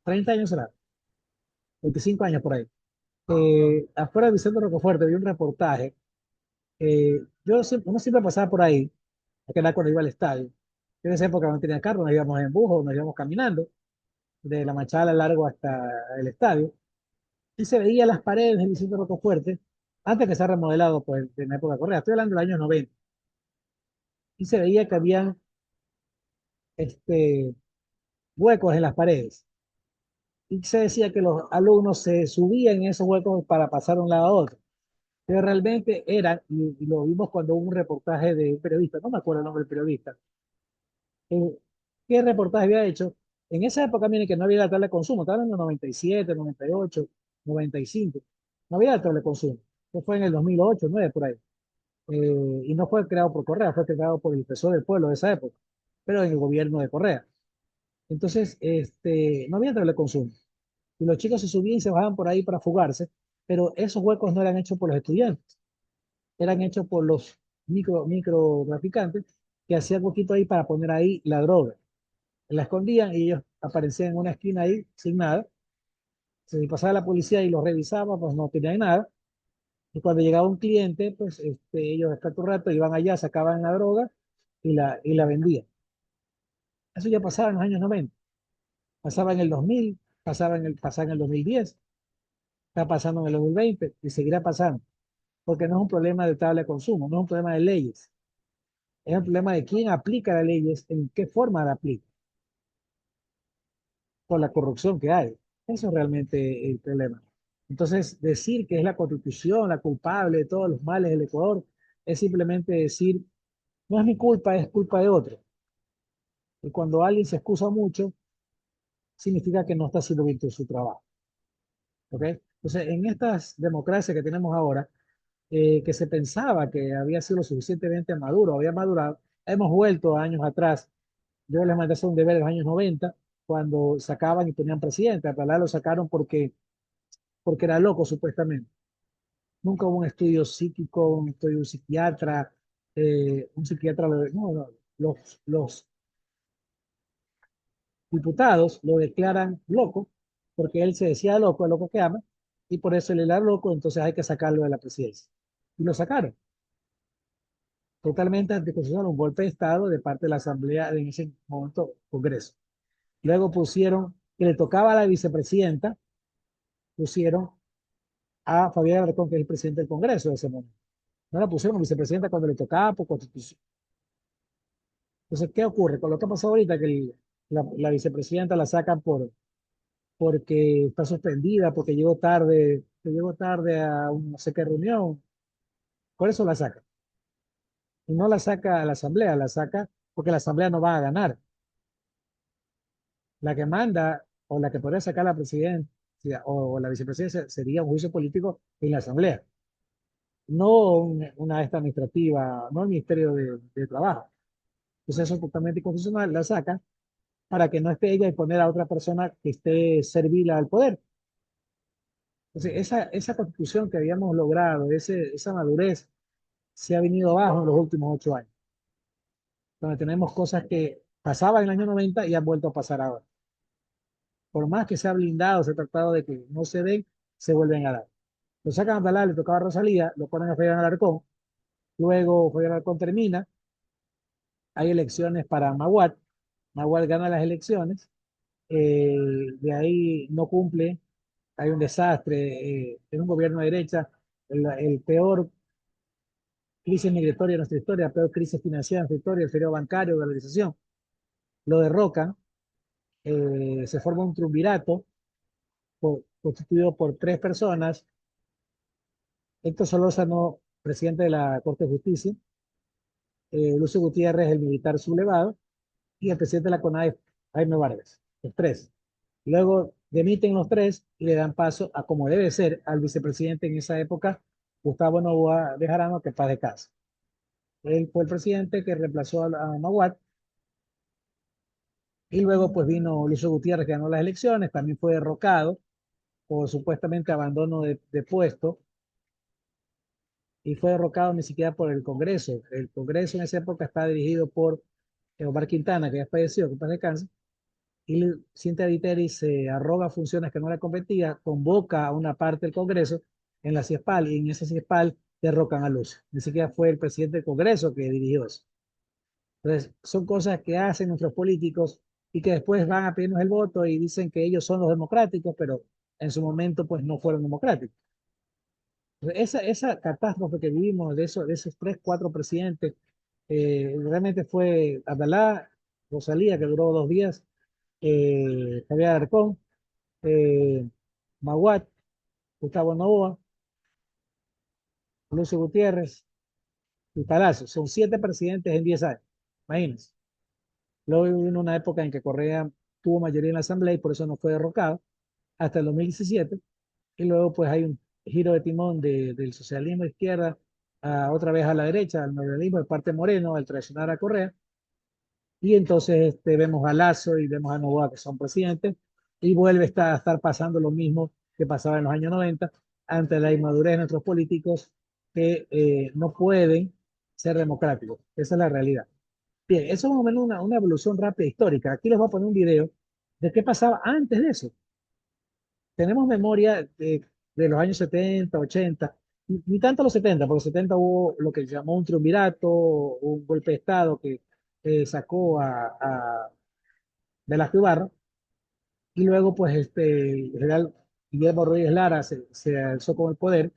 30 años, será, 25 años por ahí, afuera de Vicente Rocafuerte vi un reportaje. Uno siempre pasaba por ahí, aquella cuando iba al estadio. Yo en esa época no tenía carro, nos íbamos en bus o nos íbamos caminando de la Machala largo hasta el estadio. Y se veía las paredes del Vicente Rocafuerte, antes que se ha remodelado pues, en la época correa, estoy hablando del año 90, y se veía que habían este, huecos en las paredes. Y se decía que los alumnos se subían en esos huecos para pasar de un lado a otro. Pero realmente eran, y lo vimos cuando hubo un reportaje de un periodista, no me acuerdo el nombre del periodista, eh, qué reportaje había hecho. En esa época, miren que no había la tabla de consumo, estaban en el 97, 98, 95, no había la tabla de consumo. Eso fue en el 2008, 2009, por ahí. Y no fue creado por Correa, fue creado por el Tesoro del Pueblo de esa época, pero en el gobierno de Correa. Entonces, no había tabla de consumo. Y los chicos se subían y se bajaban por ahí para fugarse, pero esos huecos no eran hechos por los estudiantes, eran hechos por los micro traficantes que hacían poquito ahí para poner ahí la droga. La escondían y ellos aparecían en una esquina ahí sin nada. Si pasaba la policía y los revisaba, pues no tenían nada. Y cuando llegaba un cliente, pues ellos hasta un rato iban allá, sacaban la droga y la vendían. Eso ya pasaba en los años 90, pasaba en el 2000, pasaba en el 2010, está pasando en el 2020 y seguirá pasando, porque no es un problema de tabla de consumo, no es un problema de leyes, es un problema de quién aplica las leyes, en qué forma la aplica, por la corrupción que hay. Eso es realmente el problema. Entonces, decir que es la Constitución la culpable de todos los males del Ecuador es simplemente decir, no es mi culpa, es culpa de otro. Y cuando alguien se excusa mucho, significa que no está haciendo bien su trabajo. ¿Ok? Entonces, en estas democracias que tenemos ahora, que se pensaba que había sido lo suficientemente maduro, había madurado, hemos vuelto a años atrás. Yo les mandé a hacer un deber en los años 90, cuando sacaban y ponían presidente. A Palá lo sacaron porque era loco, supuestamente. Nunca hubo un estudio psíquico, un estudio de un psiquiatra, no, no, los diputados lo declaran loco, porque él se decía loco, el loco que ama, y por eso él era loco, entonces hay que sacarlo de la presidencia. Y lo sacaron, totalmente anticonstitucional, un golpe de Estado de parte de la Asamblea en ese momento, Congreso. Luego pusieron que le tocaba a la vicepresidenta, pusieron a Fabián Alarcón, que es el presidente del Congreso de ese momento. No la pusieron a vicepresidenta cuando le tocaba por constitución. Entonces, ¿qué ocurre? Con lo que ha pasado ahorita, que la vicepresidenta la sacan porque está suspendida, porque llegó tarde a un no sé qué reunión, por eso la saca. Y no la saca a la asamblea, la saca porque la asamblea no va a ganar. La que manda o la que podría sacar la presidencia o la vicepresidencia sería un juicio político en la asamblea. no una esta administrativa, no el Ministerio de Trabajo. Entonces eso es totalmente inconstitucional, la sacan para que no esté ella y poner a otra persona que esté servil al poder. Entonces esa constitución que habíamos logrado, esa madurez, se ha venido abajo en los últimos 8 años, donde tenemos cosas que pasaban en el año 90 y han vuelto a pasar ahora. Por más que se ha blindado, se ha tratado de que no se den, se vuelven a dar. Lo sacan a Talal, le tocaba a Rosalía, lo ponen a Fabián Alarcón, luego Fabián Alarcón termina, hay elecciones para Maguad, Maguad gana las elecciones, de ahí no cumple, hay un desastre, es un gobierno de derecha, el peor crisis migratoria de nuestra historia, la peor crisis financiera de nuestra historia, el periodo bancario, de la realización, lo derrocan, se forma un triunvirato constituido por tres personas: Héctor Solórzano, presidente de la Corte de Justicia, Lucio Gutiérrez, el militar sublevado, y el presidente de la CONADE, Jaime Vargas, los tres. Luego demiten los tres y le dan paso a, como debe ser, al vicepresidente en esa época, Gustavo Noboa de Jarano, que paz de casa. Él fue el presidente que reemplazó a Maguad, y luego pues vino Lucio Gutiérrez, que ganó las elecciones, también fue derrocado por supuestamente abandono de puesto, y fue derrocado ni siquiera por el Congreso. El Congreso en esa época está dirigido por Omar Quintana, que ya falleció, que paz descanse, y Cintia Viteri se arroga funciones que no le competían, convoca a una parte del Congreso en la CIESPAL, y en esa CIESPAL derrocan a Lucio. Ni siquiera fue el presidente del Congreso que dirigió eso. Entonces, son cosas que hacen nuestros políticos y que después van a pedirnos el voto y dicen que ellos son los democráticos, pero en su momento pues no fueron democráticos. Esa catástrofe que vivimos de esos tres, cuatro presidentes, realmente fue Abdalá, Rosalía, que duró 2 días, Javier Alarcón, eh, Maguad, Gustavo Noboa, Lucio Gutiérrez y Palacio. Son 7 presidentes en 10 años. Imagínense. Luego vino una época en que Correa tuvo mayoría en la Asamblea y por eso no fue derrocado hasta el 2017. Y luego pues hay un giro de timón del socialismo de izquierda otra vez a la derecha, al neoliberalismo de parte de Moreno, al traicionar a Correa. Y entonces vemos a Lazo y vemos a Noboa, que son presidentes, y vuelve a estar pasando lo mismo que pasaba en los años 90, ante la inmadurez de nuestros políticos que no pueden ser democráticos. Esa es la realidad. Bien, eso es más o menos una evolución rápida histórica. Aquí les voy a poner un video de qué pasaba antes de eso. Tenemos memoria de los años 70, 80, ni tanto los 70, porque los 70 hubo lo que se llamó un triunvirato, un golpe de Estado que sacó a Velasco Ibarra, y luego pues el general Guillermo Rodríguez Lara se alzó con el poder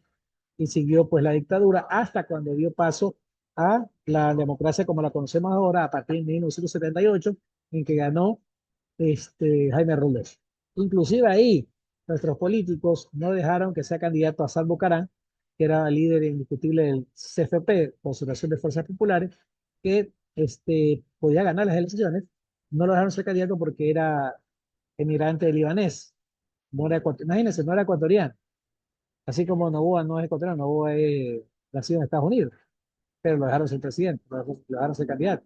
y siguió pues la dictadura hasta cuando dio paso a la democracia como la conocemos ahora a partir de 1978, en que ganó Jaime Roldós. Inclusive ahí nuestros políticos no dejaron que sea candidato a Hassan Bucarán, que era líder indiscutible del CFP, Concentración de Fuerzas Populares, que podía ganar las elecciones. No lo dejaron ser candidato porque era emigrante libanés, no era imagínense, no era ecuatoriano. Así como Noboa no es ecuatoriano, Noboa es nacido en Estados Unidos, pero lo dejaron ser presidente, lo dejaron ser candidato.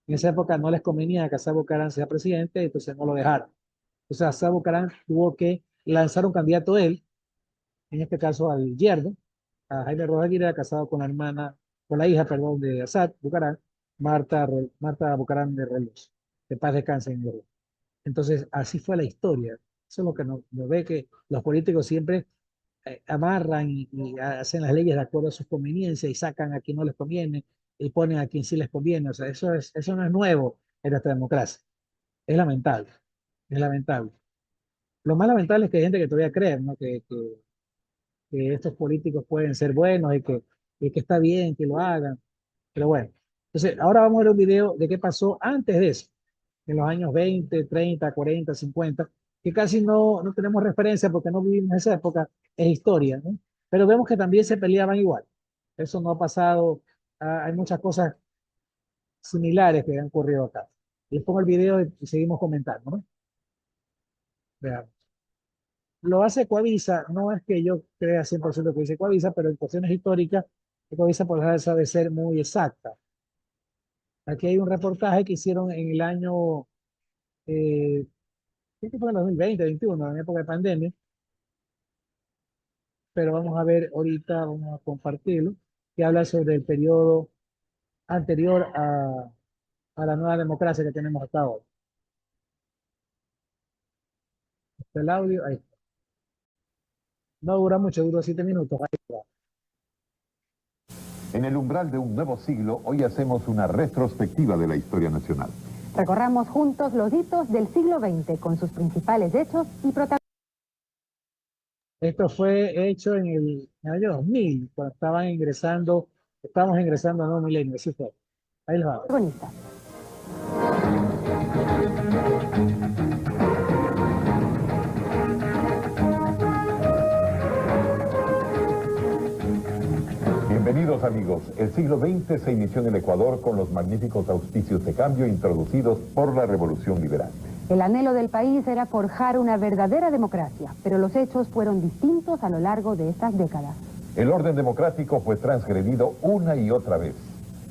En esa época no les convenía que Hassan Bucarán sea presidente, entonces no lo dejaron. Entonces Hassan Bucarán tuvo que lanzar un candidato él, en este caso al yerno, a Jaime Rojas Aguirre, casado con la hermana, con la hija, perdón, de Assad Bucarán, Marta Bucarán de Relos, de paz descanse en gloria. Entonces, así fue la historia. Eso es lo que nos ve que los políticos siempre amarran y hacen las leyes de acuerdo a sus conveniencias y sacan a quien no les conviene y ponen a quien sí les conviene. O sea, eso no es nuevo en nuestra democracia. Es lamentable, es lamentable. Lo más lamentable es que hay gente que todavía cree, ¿no? Que estos políticos pueden ser buenos y que está bien que lo hagan. Pero bueno, entonces ahora vamos a ver un video de qué pasó antes de eso, en los años 20, 30, 40, 50, que casi no tenemos referencia porque no vivimos esa época, es historia, ¿no? Pero vemos que también se peleaban igual. Eso no ha pasado, hay muchas cosas similares que han ocurrido acá. Les pongo el video y seguimos comentando, ¿no? Veamos. lo hace Coavisa, no es que yo crea 100% que dice Coavisa, pero en cuestiones históricas, Coavisa por dejar de ser muy exacta. Aquí hay un reportaje que hicieron en el año, creo que fue en 2020, 2021, en época de pandemia, pero vamos a ver ahorita, vamos a compartirlo, que habla sobre el periodo anterior a la nueva democracia que tenemos hasta ahora. Está el audio, ahí está. No dura mucho, dura 7 minutos. Ahí está. En el umbral de un nuevo siglo, hoy hacemos una retrospectiva de la historia nacional. Recorramos juntos los hitos del siglo XX con sus principales hechos y protagonistas. Esto fue hecho en el año 2000, cuando estábamos ingresando a nuevo milenio, así fue. Ahí les va. Bienvenidos amigos, el siglo XX se inició en el Ecuador con los magníficos auspicios de cambio introducidos por la Revolución Liberal. El anhelo del país era forjar una verdadera democracia, pero los hechos fueron distintos a lo largo de estas décadas. El orden democrático fue transgredido una y otra vez.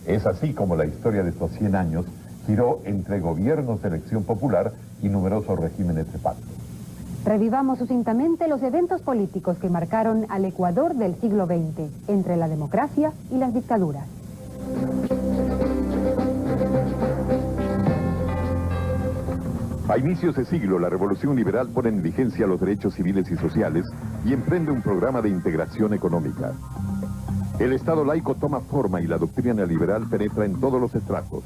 Es así como la historia de estos 100 años giró entre gobiernos de elección popular y numerosos regímenes de facto. Revivamos sucintamente los eventos políticos que marcaron al Ecuador del siglo XX, entre la democracia y las dictaduras. A inicios de siglo, la Revolución Liberal pone en vigencia los derechos civiles y sociales y emprende un programa de integración económica. El Estado laico toma forma y la doctrina liberal penetra en todos los estratos.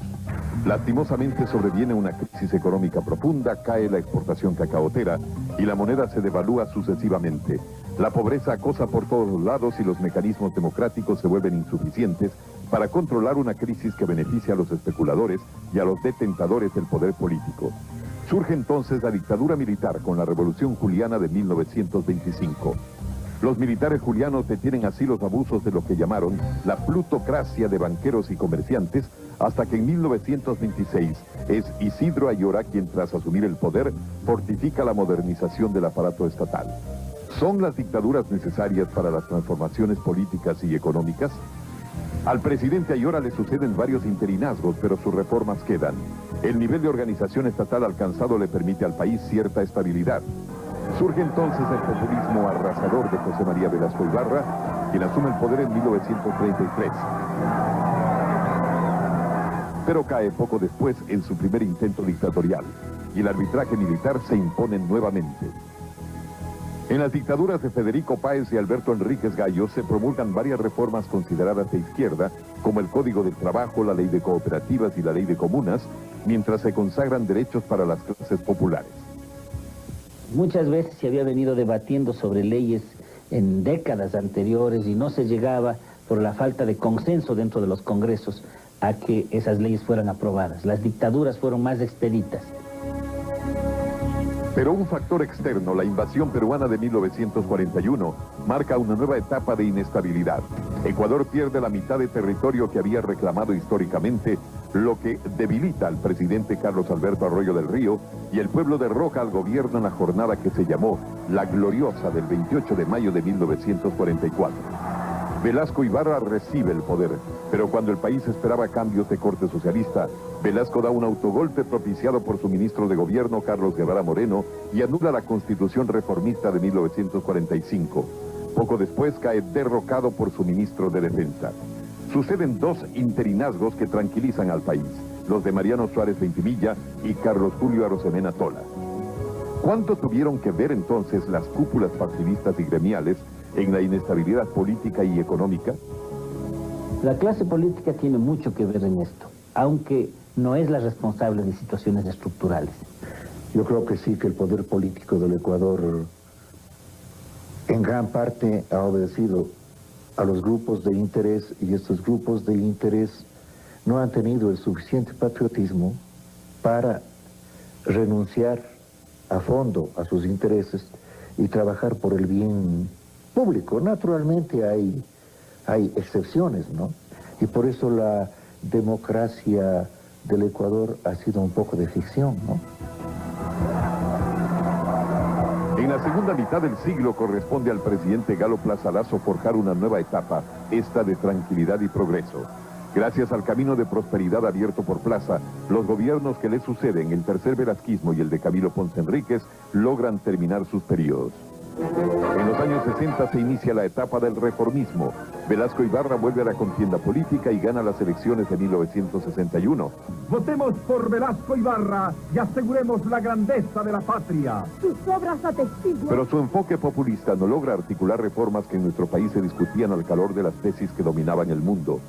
Lastimosamente sobreviene una crisis económica profunda, cae la exportación cacaotera y la moneda se devalúa sucesivamente. La pobreza acosa por todos los lados y los mecanismos democráticos se vuelven insuficientes para controlar una crisis que beneficia a los especuladores y a los detentadores del poder político. Surge entonces la dictadura militar con la Revolución Juliana de 1925. Los militares julianos detienen así los abusos de lo que llamaron la plutocracia de banqueros y comerciantes, hasta que en 1926 es Isidro Ayora quien, tras asumir el poder, fortifica la modernización del aparato estatal. ¿Son las dictaduras necesarias para las transformaciones políticas y económicas? Al presidente Ayora le suceden varios interinazgos, pero sus reformas quedan. El nivel de organización estatal alcanzado le permite al país cierta estabilidad. Surge entonces el populismo arrasador de José María Velasco Ibarra, quien asume el poder en 1933. Pero cae poco después en su primer intento dictatorial, y el arbitraje militar se impone nuevamente. En las dictaduras de Federico Páez y Alberto Enríquez Gallo se promulgan varias reformas consideradas de izquierda, como el Código del Trabajo, la Ley de Cooperativas y la Ley de Comunas, mientras se consagran derechos para las clases populares. Muchas veces se había venido debatiendo sobre leyes en décadas anteriores y no se llegaba, por la falta de consenso dentro de los congresos, a que esas leyes fueran aprobadas. Las dictaduras fueron más expeditas. Pero un factor externo, la invasión peruana de 1941, marca una nueva etapa de inestabilidad. Ecuador pierde la mitad de territorio que había reclamado históricamente, lo que debilita al presidente Carlos Alberto Arroyo del Río, y el pueblo derroca al gobierno en la jornada que se llamó La Gloriosa del 28 de mayo de 1944. Velasco Ibarra recibe el poder, pero cuando el país esperaba cambios de corte socialista, Velasco da un autogolpe propiciado por su ministro de gobierno, Carlos Guevara Moreno, y anula la Constitución reformista de 1945. Poco después cae derrocado por su ministro de Defensa. Suceden dos interinazgos que tranquilizan al país, los de Mariano Suárez Ventimilla y Carlos Julio Arosemena Tola. ¿Cuánto tuvieron que ver entonces las cúpulas partidistas y gremiales en la inestabilidad política y económica? La clase política tiene mucho que ver en esto, aunque no es la responsable de situaciones estructurales. Yo creo que sí, que el poder político del Ecuador en gran parte ha obedecido a los grupos de interés, y estos grupos de interés no han tenido el suficiente patriotismo para renunciar a fondo a sus intereses y trabajar por el bien público. Naturalmente hay excepciones, ¿no? Y por eso la democracia del Ecuador ha sido un poco de ficción, ¿no? En En la segunda mitad del siglo corresponde al presidente Galo Plaza Lasso forjar una nueva etapa, esta de tranquilidad y progreso. Gracias al camino de prosperidad abierto por Plaza, los gobiernos que le suceden, el tercer velasquismo y el de Camilo Ponce Enríquez, logran terminar sus periodos. En los años 60 se inicia la etapa del reformismo. Velasco Ibarra vuelve a la contienda política y gana las elecciones de 1961. Votemos por Velasco Ibarra y aseguremos la grandeza de la patria. Sus obras atestiguan. Pero su enfoque populista no logra articular reformas que en nuestro país se discutían al calor de las tesis que dominaban el mundo.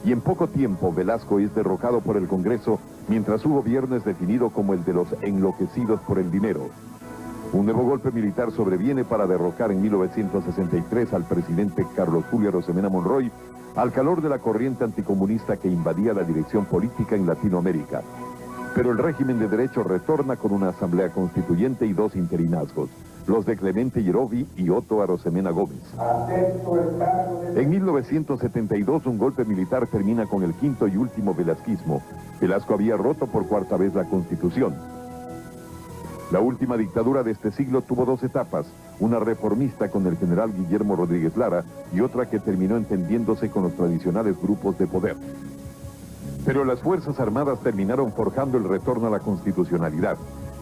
Y en poco tiempo Velasco es derrocado por el Congreso, mientras su gobierno es definido como el de los enloquecidos por el dinero. Un nuevo golpe militar sobreviene para derrocar en 1963 al presidente Carlos Julio Arosemena Monroy, al calor de la corriente anticomunista que invadía la dirección política en Latinoamérica. Pero el régimen de derecho retorna con una asamblea constituyente y dos interinazgos, los de Clemente Yerovi y Otto Arosemena Gómez. En 1972 un golpe militar termina con el quinto y último velasquismo. Velasco había roto por cuarta vez la Constitución. La última dictadura de este siglo tuvo dos etapas, una reformista con el general Guillermo Rodríguez Lara y otra que terminó entendiéndose con los tradicionales grupos de poder. Pero las Fuerzas Armadas terminaron forjando el retorno a la constitucionalidad.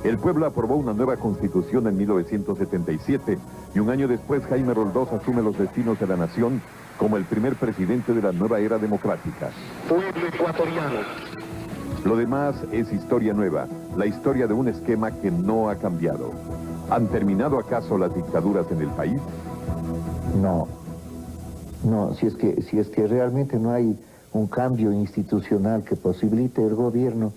El pueblo aprobó una nueva constitución en 1977 y un año después Jaime Roldós asume los destinos de la nación como el primer presidente de la nueva era democrática. Pueblo ecuatoriano. Lo demás es historia nueva, la historia de un esquema que no ha cambiado. ¿Han terminado acaso las dictaduras en el país? No, si es que realmente no hay un cambio institucional que posibilite el gobierno,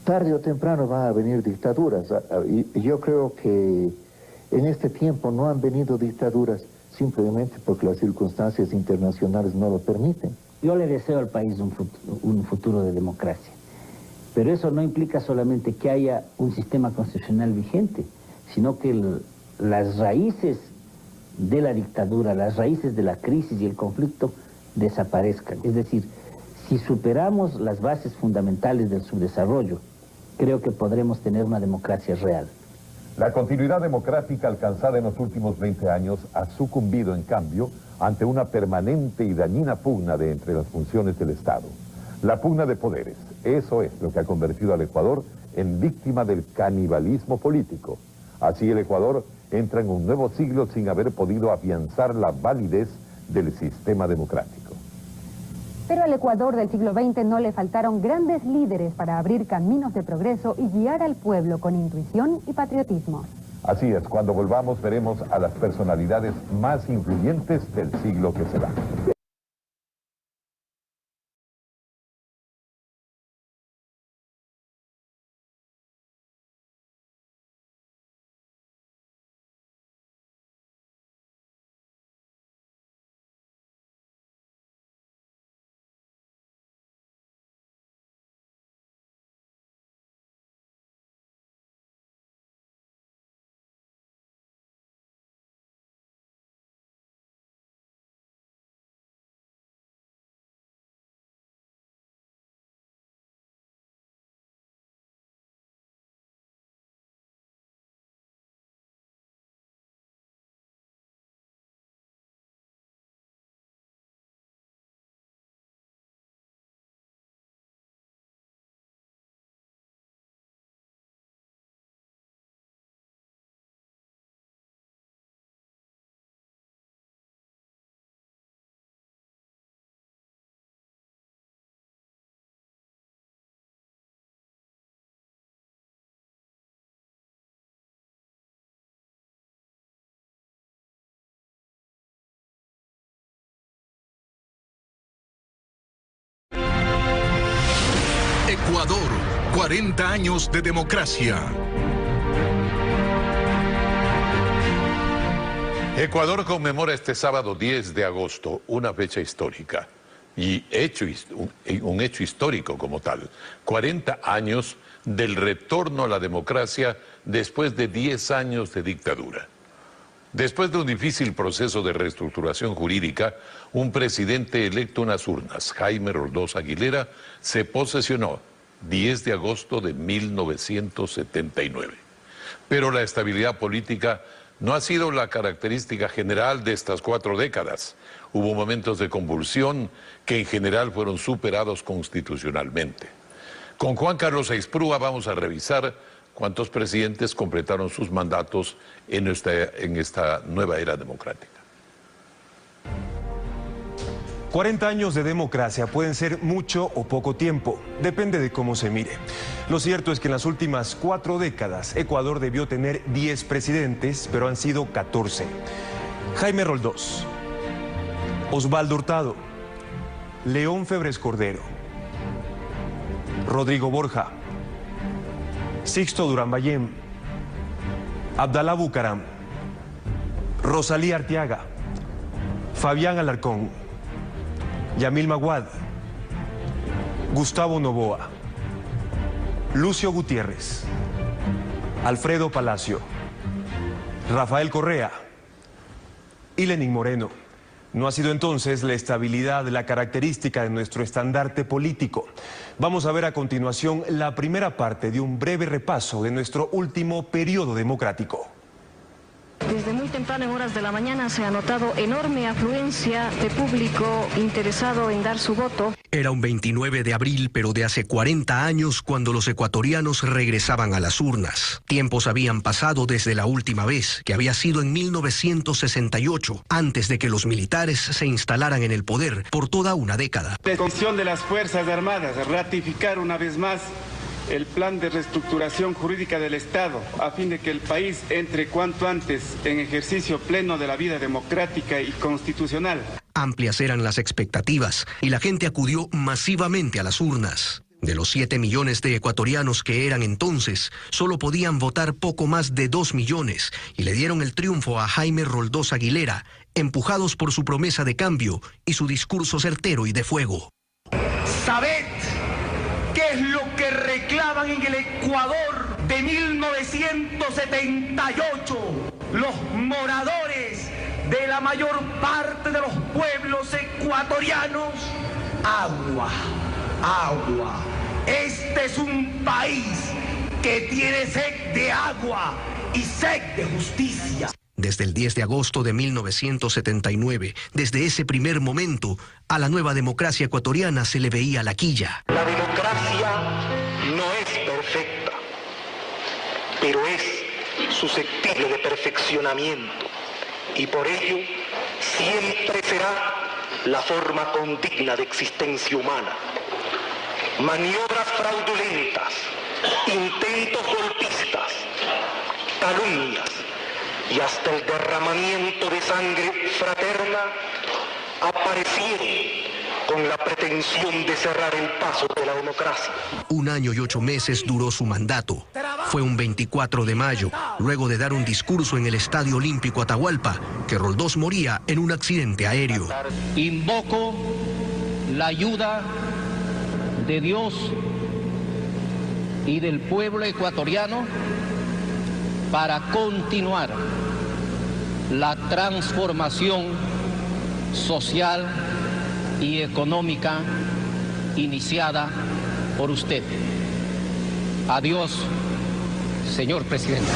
tarde o temprano van a venir dictaduras. Y yo creo que en este tiempo no han venido dictaduras simplemente porque las circunstancias internacionales no lo permiten. Yo le deseo al país un futuro de democracia. Pero eso no implica solamente que haya un sistema constitucional vigente, sino que las raíces de la dictadura, las raíces de la crisis y el conflicto desaparezcan. Es decir, si superamos las bases fundamentales del subdesarrollo, creo que podremos tener una democracia real. La continuidad democrática alcanzada en los últimos 20 años ha sucumbido, en cambio, ante una permanente y dañina pugna entre las funciones del Estado. La pugna de poderes, eso es lo que ha convertido al Ecuador en víctima del canibalismo político. Así el Ecuador entra en un nuevo siglo sin haber podido afianzar la validez del sistema democrático. Pero al Ecuador del siglo XX no le faltaron grandes líderes para abrir caminos de progreso y guiar al pueblo con intuición y patriotismo. Así es, cuando volvamos veremos a las personalidades más influyentes del siglo que se va. Ecuador, 40 años de democracia. Ecuador conmemora este sábado 10 de agosto una fecha histórica y un hecho histórico como tal. 40 años del retorno a la democracia después de 10 años de dictadura. Después de un difícil proceso de reestructuración jurídica, un presidente electo en las urnas, Jaime Roldós Aguilera, se posesionó 10 de agosto de 1979. Pero la estabilidad política no ha sido la característica general de estas 4 décadas. Hubo momentos de convulsión que en general fueron superados constitucionalmente. Con Juan Carlos Aixprúa vamos a revisar cuántos presidentes completaron sus mandatos en esta nueva era democrática. 40 años de democracia pueden ser mucho o poco tiempo, depende de cómo se mire. Lo cierto es que en las últimas 4 décadas Ecuador debió tener 10 presidentes, pero han sido 14. Jaime Roldós, Osvaldo Hurtado, León Febres Cordero, Rodrigo Borja, Sixto Durán Ballén, Abdalá Bucaram, Rosalía Arteaga, Fabián Alarcón, Yamil Maguad, Gustavo Noboa, Lucio Gutiérrez, Alfredo Palacio, Rafael Correa y Lenín Moreno. No ha sido entonces la estabilidad la característica de nuestro estandarte político. Vamos a ver a continuación la primera parte de un breve repaso de nuestro último periodo democrático. Desde muy temprano en horas de la mañana se ha notado enorme afluencia de público interesado en dar su voto. Era un 29 de abril, pero de hace 40 años, cuando los ecuatorianos regresaban a las urnas. Tiempos habían pasado desde la última vez, que había sido en 1968, antes de que los militares se instalaran en el poder por toda una década. La Comisión de las Fuerzas Armadas ratificar una vez más el plan de reestructuración jurídica del Estado a fin de que el país entre cuanto antes en ejercicio pleno de la vida democrática y constitucional. Amplias eran las expectativas y la gente acudió masivamente a las urnas. De los 7 millones de ecuatorianos que eran entonces, solo podían votar poco más de 2 millones y le dieron el triunfo a Jaime Roldós Aguilera, empujados por su promesa de cambio y su discurso certero y de fuego. ¿Sabed qué es lo que reclaman en el Ecuador de 1978 los moradores de la mayor parte de los pueblos ecuatorianos? Agua, agua. Este es un país que tiene sed de agua y sed de justicia. Desde el 10 de agosto de 1979, desde ese primer momento, a la nueva democracia ecuatoriana se le veía la quilla. La democracia no es perfecta, pero es susceptible de perfeccionamiento y por ello siempre será la forma condigna de existencia humana. Maniobras fraudulentas, intentos golpistas, calumnias y hasta el derramamiento de sangre fraterna aparecieron con la pretensión de cerrar el paso de la democracia. 1 año y 8 meses duró su mandato. Fue un 24 de mayo, luego de dar un discurso en el Estadio Olímpico Atahualpa, que Roldós moría en un accidente aéreo. Invoco la ayuda de Dios y del pueblo ecuatoriano para continuar la transformación social y económica iniciada por usted. Adiós, señor presidente.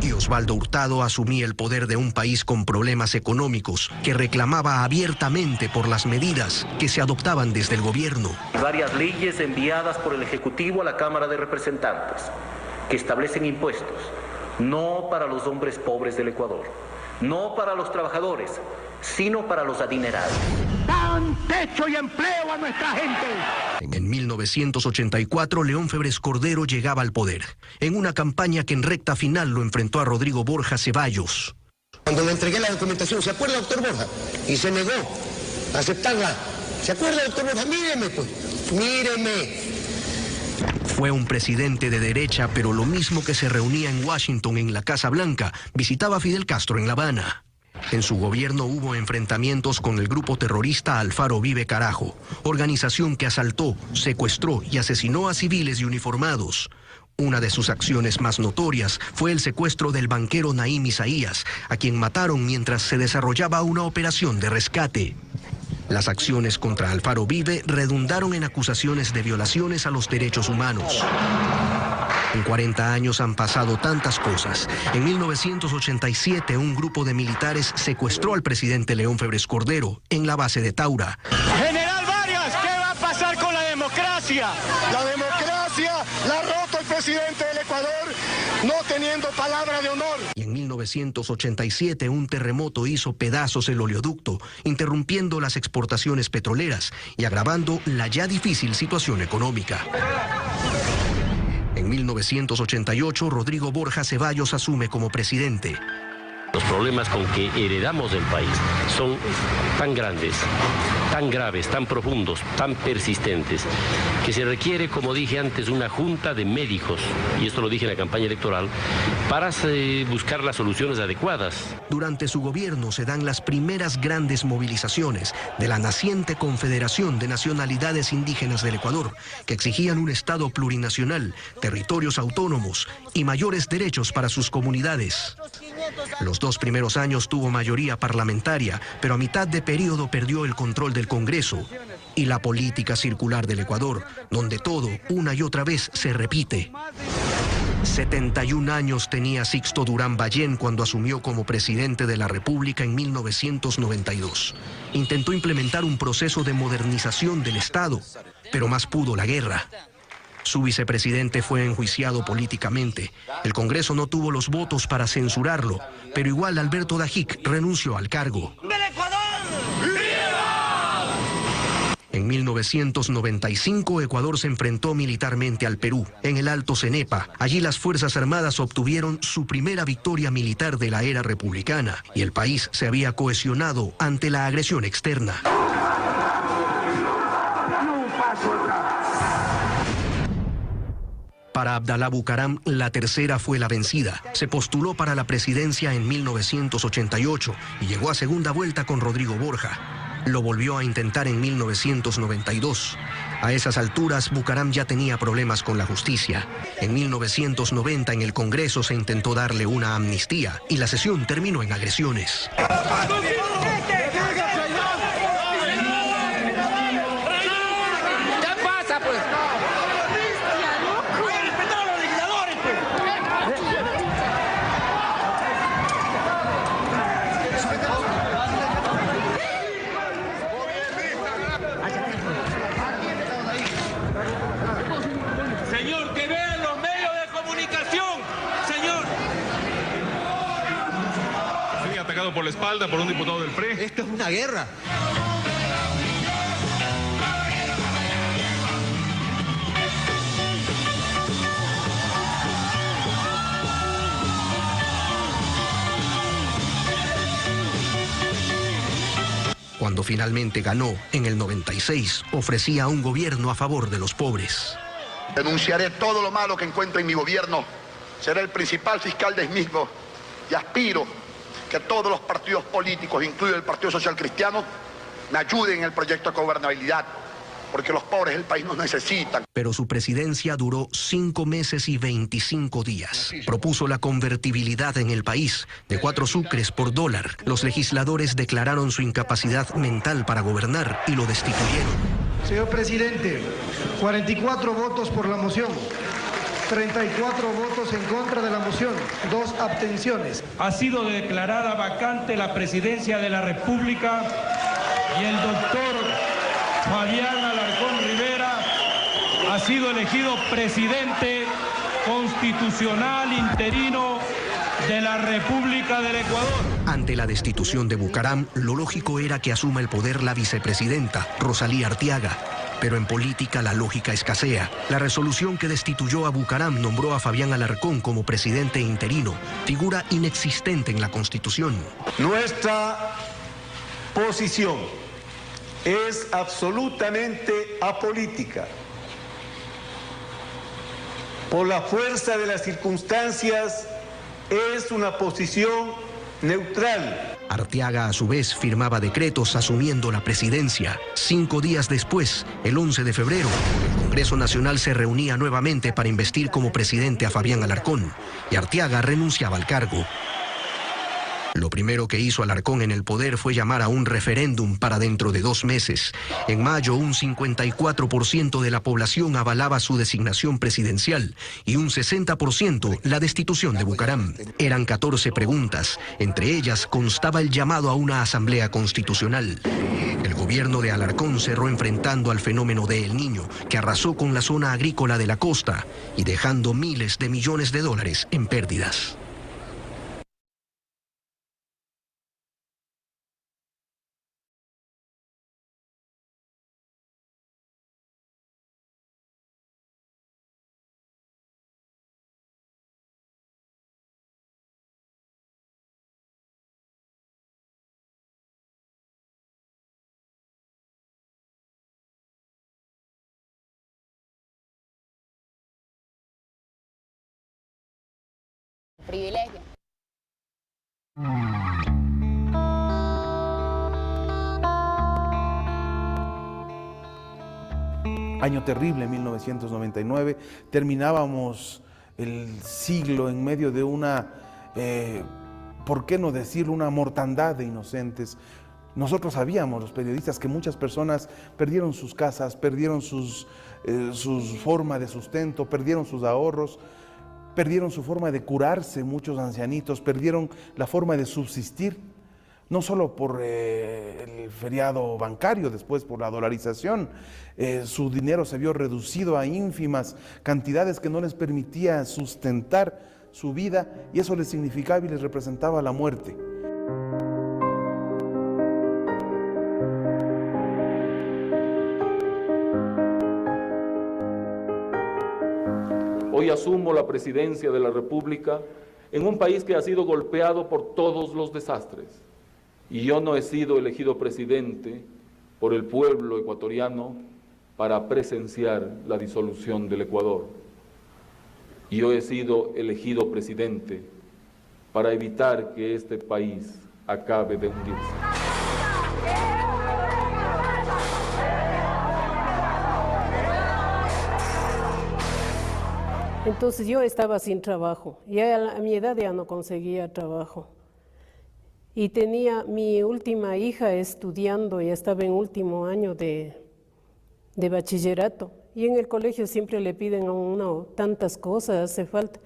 Y Osvaldo Hurtado asumía el poder de un país con problemas económicos que reclamaba abiertamente por las medidas que se adoptaban desde el gobierno. Varias leyes enviadas por el Ejecutivo a la Cámara de Representantes que establecen impuestos, no para los hombres pobres del Ecuador, no para los trabajadores, sino para los adinerados. ¡Dan techo y empleo a nuestra gente! En 1984, León Febres Cordero llegaba al poder, en una campaña que en recta final lo enfrentó a Rodrigo Borja Ceballos. Cuando le entregué la documentación, ¿se acuerda, doctor Borja? Y se negó a aceptarla. ¿Se acuerda, doctor Borja? Míreme, pues, míreme. Fue un presidente de derecha, pero lo mismo que se reunía en Washington, en la Casa Blanca, visitaba a Fidel Castro en La Habana. En su gobierno hubo enfrentamientos con el grupo terrorista Alfaro Vive Carajo, organización que asaltó, secuestró y asesinó a civiles y uniformados. Una de sus acciones más notorias fue el secuestro del banquero Naim Isaías, a quien mataron mientras se desarrollaba una operación de rescate. Las acciones contra Alfaro Vive redundaron en acusaciones de violaciones a los derechos humanos. En 40 años han pasado tantas cosas. En 1987, un grupo de militares secuestró al presidente León Febres Cordero en la base de Taura. General Varias, ¿qué va a pasar con la democracia? La democracia la ha roto el presidente del Ecuador, no teniendo palabra de honor. Y en 1987, un terremoto hizo pedazos el oleoducto, interrumpiendo las exportaciones petroleras y agravando la ya difícil situación económica. En 1988, Rodrigo Borja Ceballos asume como presidente. Los problemas con que heredamos del país son tan grandes, tan graves, tan profundos, tan persistentes, que se requiere, como dije antes, una junta de médicos, y esto lo dije en la campaña electoral, para buscar las soluciones adecuadas. Durante su gobierno se dan las primeras grandes movilizaciones de la naciente Confederación de Nacionalidades Indígenas del Ecuador, que exigían un Estado plurinacional, territorios autónomos y mayores derechos para sus comunidades. Los 2 primeros años tuvo mayoría parlamentaria, pero a mitad de periodo perdió el control del Congreso y la política circular del Ecuador, donde todo, una y otra vez, se repite. 71 años tenía Sixto Durán Ballén cuando asumió como presidente de la República en 1992. Intentó implementar un proceso de modernización del Estado, pero más pudo la guerra. Su vicepresidente fue enjuiciado políticamente. El Congreso no tuvo los votos para censurarlo, pero igual Alberto Dajic renunció al cargo. En 1995, Ecuador se enfrentó militarmente al Perú, en el Alto Cenepa. Allí las Fuerzas Armadas obtuvieron su primera victoria militar de la era republicana y el país se había cohesionado ante la agresión externa. Para Abdalá Bucaram, la tercera fue la vencida. Se postuló para la presidencia en 1988 y llegó a segunda vuelta con Rodrigo Borja. Lo volvió a intentar en 1992. A esas alturas, Bucaram ya tenía problemas con la justicia. En 1990, en el Congreso se intentó darle una amnistía y la sesión terminó en agresiones. Por la espalda por un diputado del PRE. Esto es una guerra. Cuando finalmente ganó, en el 96, ofrecía un gobierno a favor de los pobres. Denunciaré todo lo malo que encuentro en mi gobierno. Seré el principal fiscal del mismo y aspiro que todos los partidos políticos, incluido el Partido Social Cristiano, me ayuden en el proyecto de gobernabilidad, porque los pobres del país nos necesitan. Pero su presidencia duró 5 meses y 25 días. Propuso la convertibilidad en el país de 4 sucres por dólar. Los legisladores declararon su incapacidad mental para gobernar y lo destituyeron. Señor presidente, 44 votos por la moción. 34 votos en contra de la moción, 2 abstenciones. Ha sido declarada vacante la presidencia de la República y el doctor Fabián Alarcón Rivera ha sido elegido presidente constitucional interino de la República del Ecuador. Ante la destitución de Bucaram, lo lógico era que asuma el poder la vicepresidenta, Rosalía Arteaga. Pero en política la lógica escasea. La resolución que destituyó a Bucaram nombró a Fabián Alarcón como presidente interino, figura inexistente en la Constitución. Nuestra posición es absolutamente apolítica. Por la fuerza de las circunstancias, es una posición neutral. Arteaga, a su vez, firmaba decretos asumiendo la presidencia. 5 días después, el 11 de febrero, el Congreso Nacional se reunía nuevamente para investir como presidente a Fabián Alarcón, y Arteaga renunciaba al cargo. Lo primero que hizo Alarcón en el poder fue llamar a un referéndum para dentro de 2 meses. En mayo, un 54% de la población avalaba su designación presidencial y un 60% la destitución de Bucaram. Eran 14 preguntas. Entre ellas constaba el llamado a una asamblea constitucional. El gobierno de Alarcón cerró enfrentando al fenómeno de El Niño, que arrasó con la zona agrícola de la costa y dejando miles de millones de dólares en pérdidas. Privilegio. Año terrible, 1999. Terminábamos el siglo en medio de una, ¿por qué no decirlo?, una mortandad de inocentes. Nosotros sabíamos, los periodistas, que muchas personas perdieron sus casas, perdieron sus forma de sustento, perdieron sus ahorros, perdieron su forma de curarse, muchos ancianitos, perdieron la forma de subsistir, no solo por el feriado bancario, después por la dolarización. Su dinero se vio reducido a ínfimas cantidades que no les permitía sustentar su vida, y eso les significaba y les representaba la muerte. Hoy asumo la presidencia de la República en un país que ha sido golpeado por todos los desastres. Y yo no he sido elegido presidente por el pueblo ecuatoriano para presenciar la disolución del Ecuador. Yo he sido elegido presidente para evitar que este país acabe de hundirse. Entonces yo estaba sin trabajo, ya a mi edad ya no conseguía trabajo. Y tenía mi última hija estudiando, ya estaba en último año de bachillerato. Y en el colegio siempre le piden a uno tantas cosas, hace falta.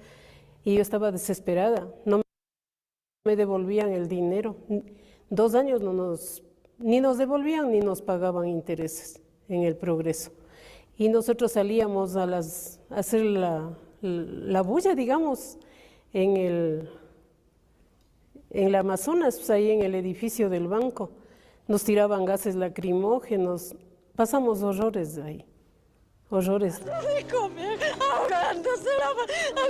Y yo estaba desesperada, no me devolvían el dinero. 2 años ni nos devolvían ni nos pagaban intereses en el Progreso. Y nosotros salíamos a hacer la bulla, digamos, en la Amazonas, pues ahí en el edificio del banco. Nos tiraban gases lacrimógenos, pasamos horrores de ahí, horrores. Ahogándose,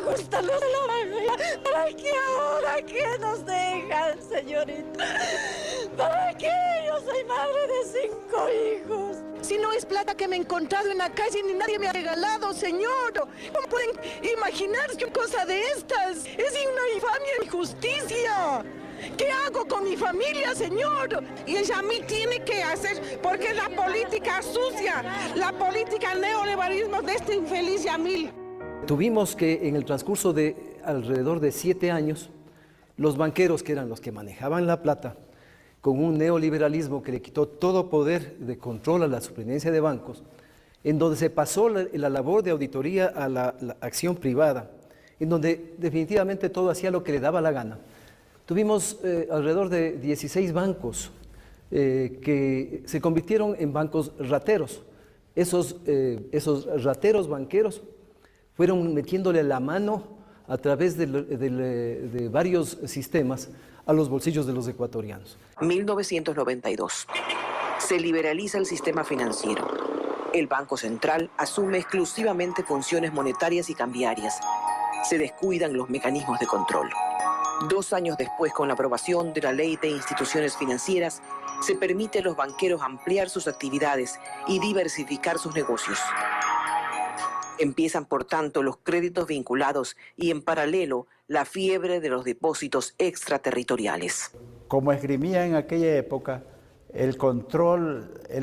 ajustándose la manga. ¿Para qué ahora? ¿Qué nos dejan, señorita? ¿Para qué? Yo soy madre de 5 hijos. Si no es plata que me he encontrado en la calle ni nadie me ha regalado, señor. ¿Cómo pueden imaginar que cosa de estas? Es una infamia e injusticia. ¿Qué hago con mi familia, señor? Y el Yamil tiene que hacer, porque es la política sucia, la política neoliberalismo de este infeliz Yamil. Tuvimos que en el transcurso de alrededor de 7 años, los banqueros, que eran los que manejaban la plata, con un neoliberalismo que le quitó todo poder de control a la superintendencia de bancos, en donde se pasó la labor de auditoría a la acción privada, en donde definitivamente todo hacía lo que le daba la gana. Tuvimos alrededor de 16 bancos que se convirtieron en bancos rateros. Esos rateros banqueros fueron metiéndole la mano a través de varios sistemas a los bolsillos de los ecuatorianos. 1992. Se liberaliza el sistema financiero. El Banco Central asume exclusivamente funciones monetarias y cambiarias. Se descuidan los mecanismos de control. 2 años después, con la aprobación de la Ley de Instituciones Financieras, se permite a los banqueros ampliar sus actividades y diversificar sus negocios. Empiezan, por tanto, los créditos vinculados y, en paralelo, la fiebre de los depósitos extraterritoriales. Como esgrimía en aquella época, el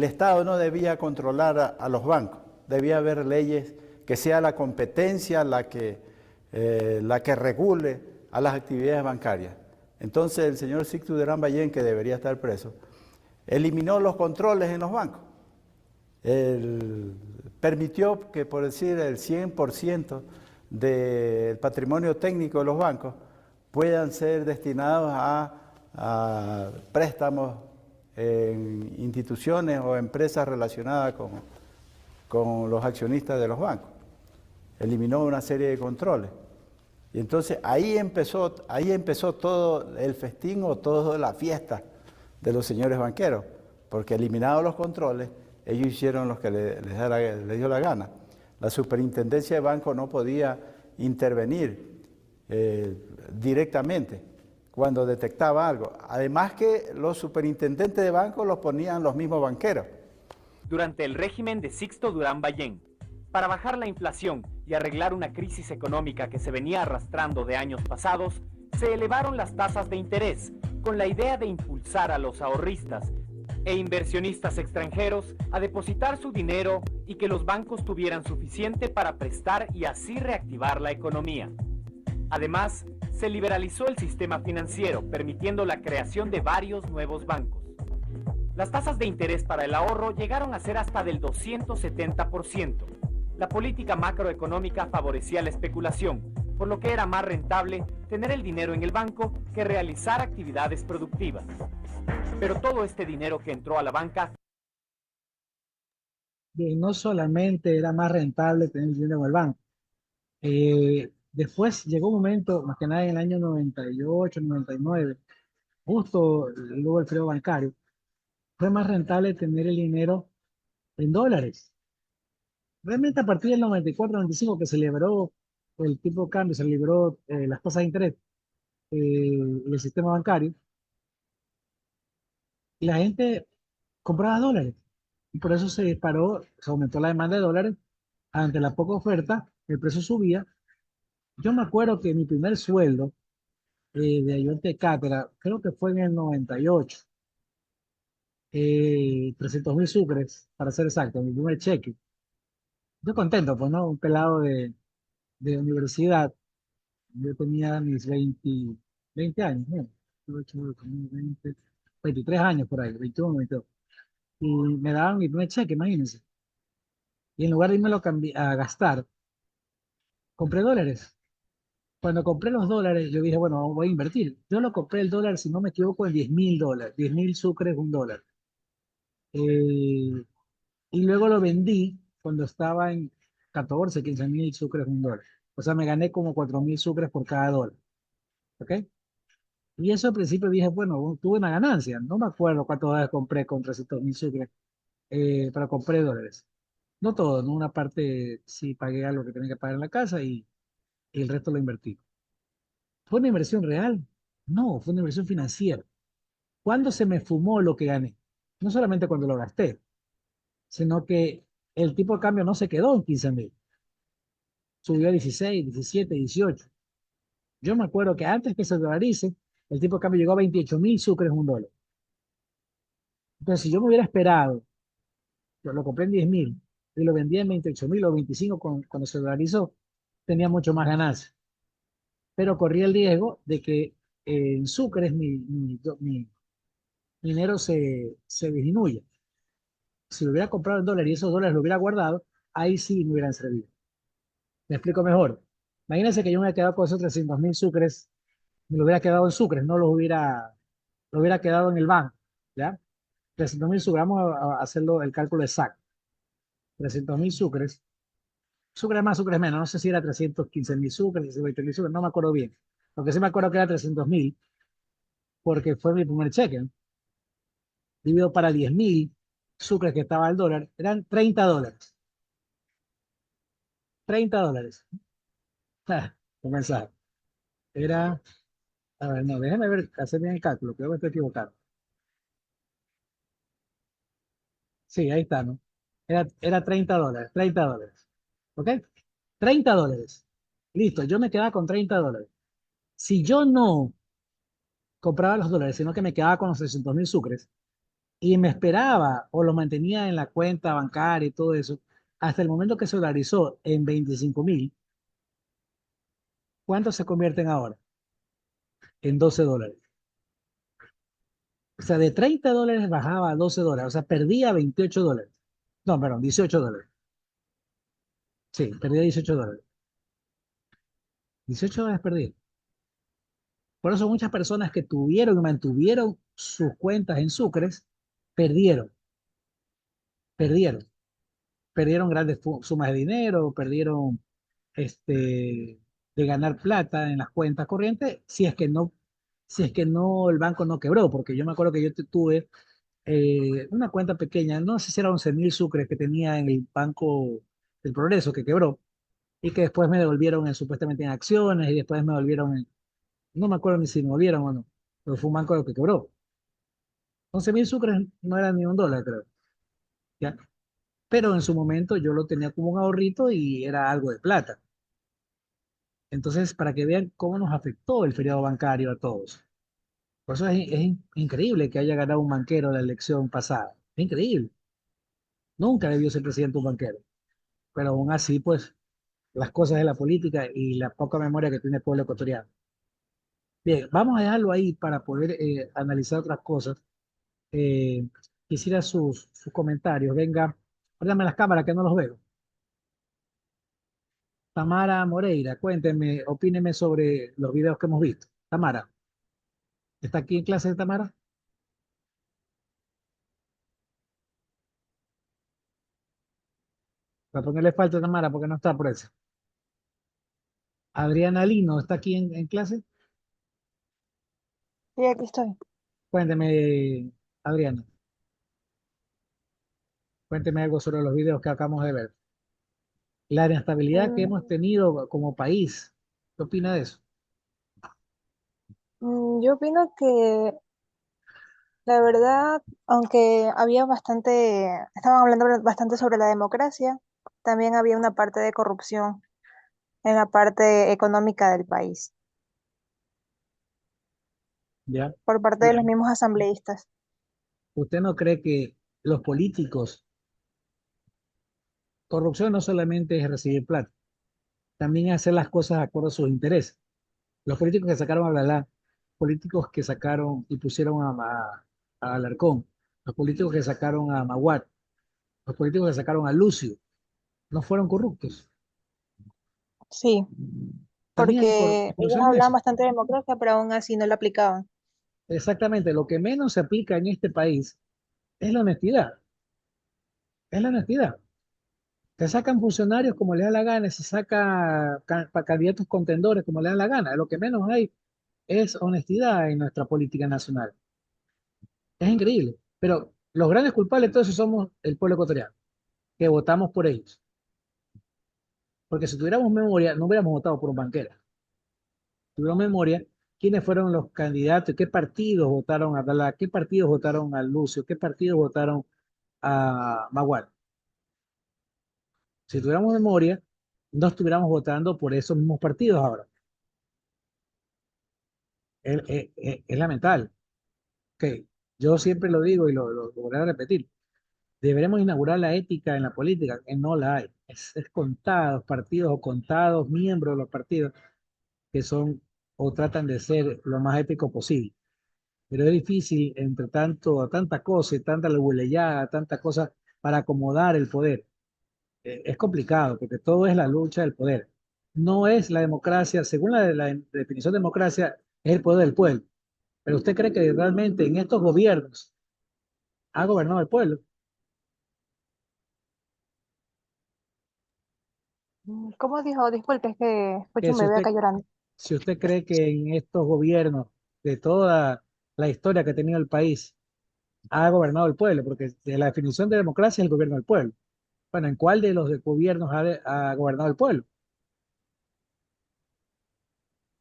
Estado no debía controlar a los bancos, debía haber leyes que sea la competencia la que regule a las actividades bancarias. Entonces el señor Sixto Durán Ballén, que debería estar preso, eliminó los controles en los bancos. Él permitió que, por decir, el 100% del patrimonio técnico de los bancos puedan ser destinados a préstamos en instituciones o empresas relacionadas con los accionistas de los bancos. Eliminó una serie de controles. Y entonces ahí empezó todo el festín o toda la fiesta de los señores banqueros, porque eliminados los controles, ellos hicieron lo que les dio la gana. La superintendencia de banco no podía intervenir directamente cuando detectaba algo. Además que los superintendentes de banco los ponían los mismos banqueros. Durante el régimen de Sixto Durán Ballén, para bajar la inflación y arreglar una crisis económica que se venía arrastrando de años pasados, se elevaron las tasas de interés con la idea de impulsar a los ahorristas e inversionistas extranjeros a depositar su dinero y que los bancos tuvieran suficiente para prestar y así reactivar la economía. Además, se liberalizó el sistema financiero, permitiendo la creación de varios nuevos bancos. Las tasas de interés para el ahorro llegaron a ser hasta del 270%. La política macroeconómica favorecía la especulación, por lo que era más rentable tener el dinero en el banco que realizar actividades productivas. Pero todo este dinero que entró a la banca... Bien, no solamente era más rentable tener el dinero en el banco. Después llegó un momento, más que nada en el año 98, 99, justo luego del periodo bancario, fue más rentable tener el dinero en dólares. Realmente a partir del 94, 95 que se liberó el tipo de cambio, se liberó las tasas de interés del sistema bancario, y la gente compraba dólares. Y por eso se disparó, se aumentó la demanda de dólares. Ante la poca oferta, el precio subía. Yo me acuerdo que mi primer sueldo de ayudante de cátedra, creo que fue en el 98, 300.000 sucres, para ser exacto, mi primer cheque. Yo contento, pues, ¿no? Un pelado de universidad. Yo tenía mis 20 años, ¿no? 20, 23 años por ahí, 21, 22. Y me daban mi primer cheque, imagínense. Y en lugar de irme a gastar, compré dólares. Cuando compré los dólares, yo dije, bueno, voy a invertir. Yo lo compré el dólar, si no me equivoco, en $10.000, 10.000 sucres, $1. Y luego lo vendí cuando estaba en 14, 15.000 sucres, $1. O sea, me gané como 4.000 sucres por cada dólar. ¿Ok? Y eso al principio dije, bueno, tuve una ganancia. No me acuerdo cuántos dólares compré con 300.000 sucres, pero compré dólares. No todo, ¿no? Una parte sí pagué algo que tenía que pagar en la casa y el resto lo invertí. ¿Fue una inversión real? No, fue una inversión financiera. ¿Cuándo se me fumó lo que gané? No solamente cuando lo gasté, sino que el tipo de cambio no se quedó en 15.000. Subió a 16, 17, 18. Yo me acuerdo que antes que se dolarice, el tipo de cambio llegó a 28.000 sucres, $1. Entonces, si yo me hubiera esperado, yo lo compré en 10.000 y lo vendía en 28.000 o 25 cuando se dolarizó, tenía mucho más ganancia. Pero corría el riesgo de que en sucres mi dinero se disminuya. Si lo hubiera comprado en dólares y esos dólares lo hubiera guardado, ahí sí me hubieran servido. Me explico mejor. Imagínense que yo me hubiera quedado con esos 300.000 sucres, me lo hubiera quedado en sucres, no lo hubiera quedado en el banco, ¿ya? 300.000 sucres, vamos a hacerlo el cálculo exacto. 300.000 sucres, sucres más, sucres menos, no sé si era 315.000 sucres, 20.000 sucres, no me acuerdo bien. Lo que sí me acuerdo que era 300.000, porque fue mi primer cheque, ¿no? Dividido para 10.000 sucres que estaba el dólar, eran $30. $30. Comenzar. Era, a ver, no, déjenme ver, hacer bien el cálculo, creo que estoy equivocado. Sí, ahí está, ¿no? Era $30, $30. ¿Ok? $30. Listo, yo me quedaba con $30. Si yo no compraba los dólares, sino que me quedaba con los 300.000 sucres y me esperaba o lo mantenía en la cuenta bancaria y todo eso, hasta el momento que se dolarizó en 25.000, ¿cuántos se convierten ahora? En $12. O sea, de $30 bajaba a $12, o sea, perdía $28. No, perdón, $18. Sí, perdía $18. $18 perdí. Por eso muchas personas que tuvieron y mantuvieron sus cuentas en Sucres, perdieron, perdieron. Perdieron grandes sumas de dinero, perdieron de ganar plata en las cuentas corrientes, si es que no el banco no quebró, porque yo me acuerdo que yo tuve una cuenta pequeña, no sé si era 11.000 sucres que tenía en el Banco del Progreso que quebró y que después me devolvieron supuestamente en acciones y después me devolvieron no me acuerdo ni si me devolvieron o no, pero fue un banco que quebró. 11.000 sucres no eran ni $1, creo, ¿ya? Pero en su momento yo lo tenía como un ahorrito y era algo de plata. Entonces, para que vean cómo nos afectó el feriado bancario a todos. Por eso es increíble que haya ganado un banquero la elección pasada. Es increíble. Nunca debió ser presidente un banquero. Pero aún así, pues, las cosas de la política y la poca memoria que tiene el pueblo ecuatoriano. Bien, vamos a dejarlo ahí para poder analizar otras cosas. Eh, Quisiera sus comentarios. Venga, préndame las cámaras que no los veo. Tamara Moreira, cuénteme, opíneme sobre los videos que hemos visto. Tamara, ¿está aquí en clase Tamara? Para ponerle falta a Tamara porque no está por eso. Adriana Lino, ¿está aquí en clase? Sí, aquí estoy. Cuénteme, Adriana, cuénteme algo sobre los videos que acabamos de ver. La inestabilidad que hemos tenido como país, ¿qué opina de eso? Yo opino que la verdad, aunque había bastante, estaban hablando bastante sobre la democracia, también había una parte de corrupción en la parte económica del país, ¿Ya? por parte de los mismos asambleístas. ¿Usted no cree que los políticos, corrupción no solamente es recibir plata, también es hacer las cosas de acuerdo a sus intereses? Los políticos que sacaron a Blalá, políticos que sacaron y pusieron a Alarcón, los políticos que sacaron a Maguad, los políticos que sacaron a Lucio, no fueron corruptos. Sí, También hay porque ellos corrupción en hablaban eso. bastante de democracia, pero aún así no la aplicaban. Exactamente, lo que menos se aplica en este país es la honestidad. Es la honestidad. Se sacan funcionarios como les da la gana, se saca candidatos contendores como les da la gana. Lo que menos hay es honestidad en nuestra política nacional. Es increíble. Pero los grandes culpables de todo eso somos el pueblo ecuatoriano, que votamos por ellos. Porque si tuviéramos memoria, no hubiéramos votado por un banquero. Si tuviéramos memoria, quiénes fueron los candidatos, qué partidos votaron a Abdalá, qué partidos votaron a Lucio, qué partidos votaron a Maguad. Si tuviéramos memoria, no estuviéramos votando por esos mismos partidos ahora. Es lamentable. Okay. Yo siempre lo digo y lo volveré a repetir. Deberemos inaugurar la ética en la política, que no la hay. Es contados partidos o contados miembros de los partidos que son o tratan de ser lo más ético posible. Pero es difícil entre tanta cosa y tanta leguleyada, tanta cosa para acomodar el poder. Es complicado porque todo es la lucha del poder. No es la democracia, según la definición de democracia, es el poder del pueblo. Pero usted cree que realmente en estos gobiernos ha gobernado el pueblo. ¿Cómo dijo? Disculpe, es que escuché Que un si bebé usted, acá llorando. si usted cree que en estos gobiernos, de toda la historia que ha tenido el país, ha gobernado el pueblo, porque de la definición de democracia es el gobierno del pueblo. Bueno, ¿en cuál de los gobiernos ha gobernado el pueblo?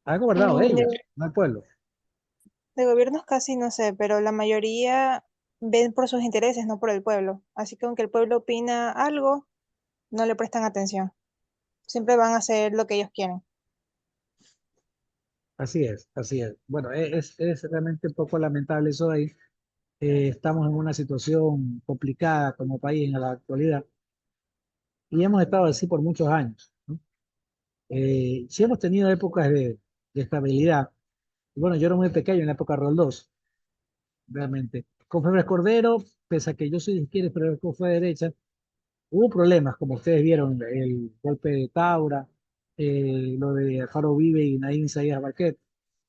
Ha gobernado De, ellos, no el pueblo. de gobiernos casi no sé, pero la mayoría ven por sus intereses, no por el pueblo. Así que aunque el pueblo opina algo, no le prestan atención. Siempre van a hacer lo que ellos quieren. Así es, así es. Bueno, es realmente un poco lamentable eso de ahí. Estamos en una situación complicada como país en la actualidad y hemos estado así por muchos años, ¿no? Sí hemos tenido épocas de estabilidad. Y bueno, yo era muy pequeño en la época de Roldós, realmente. Con Febres Cordero, pese a que yo soy de izquierda, pero fue de derecha, hubo problemas, como ustedes vieron, el golpe de Taura, lo de Alfaro Vive y Naín Isaías Barquet,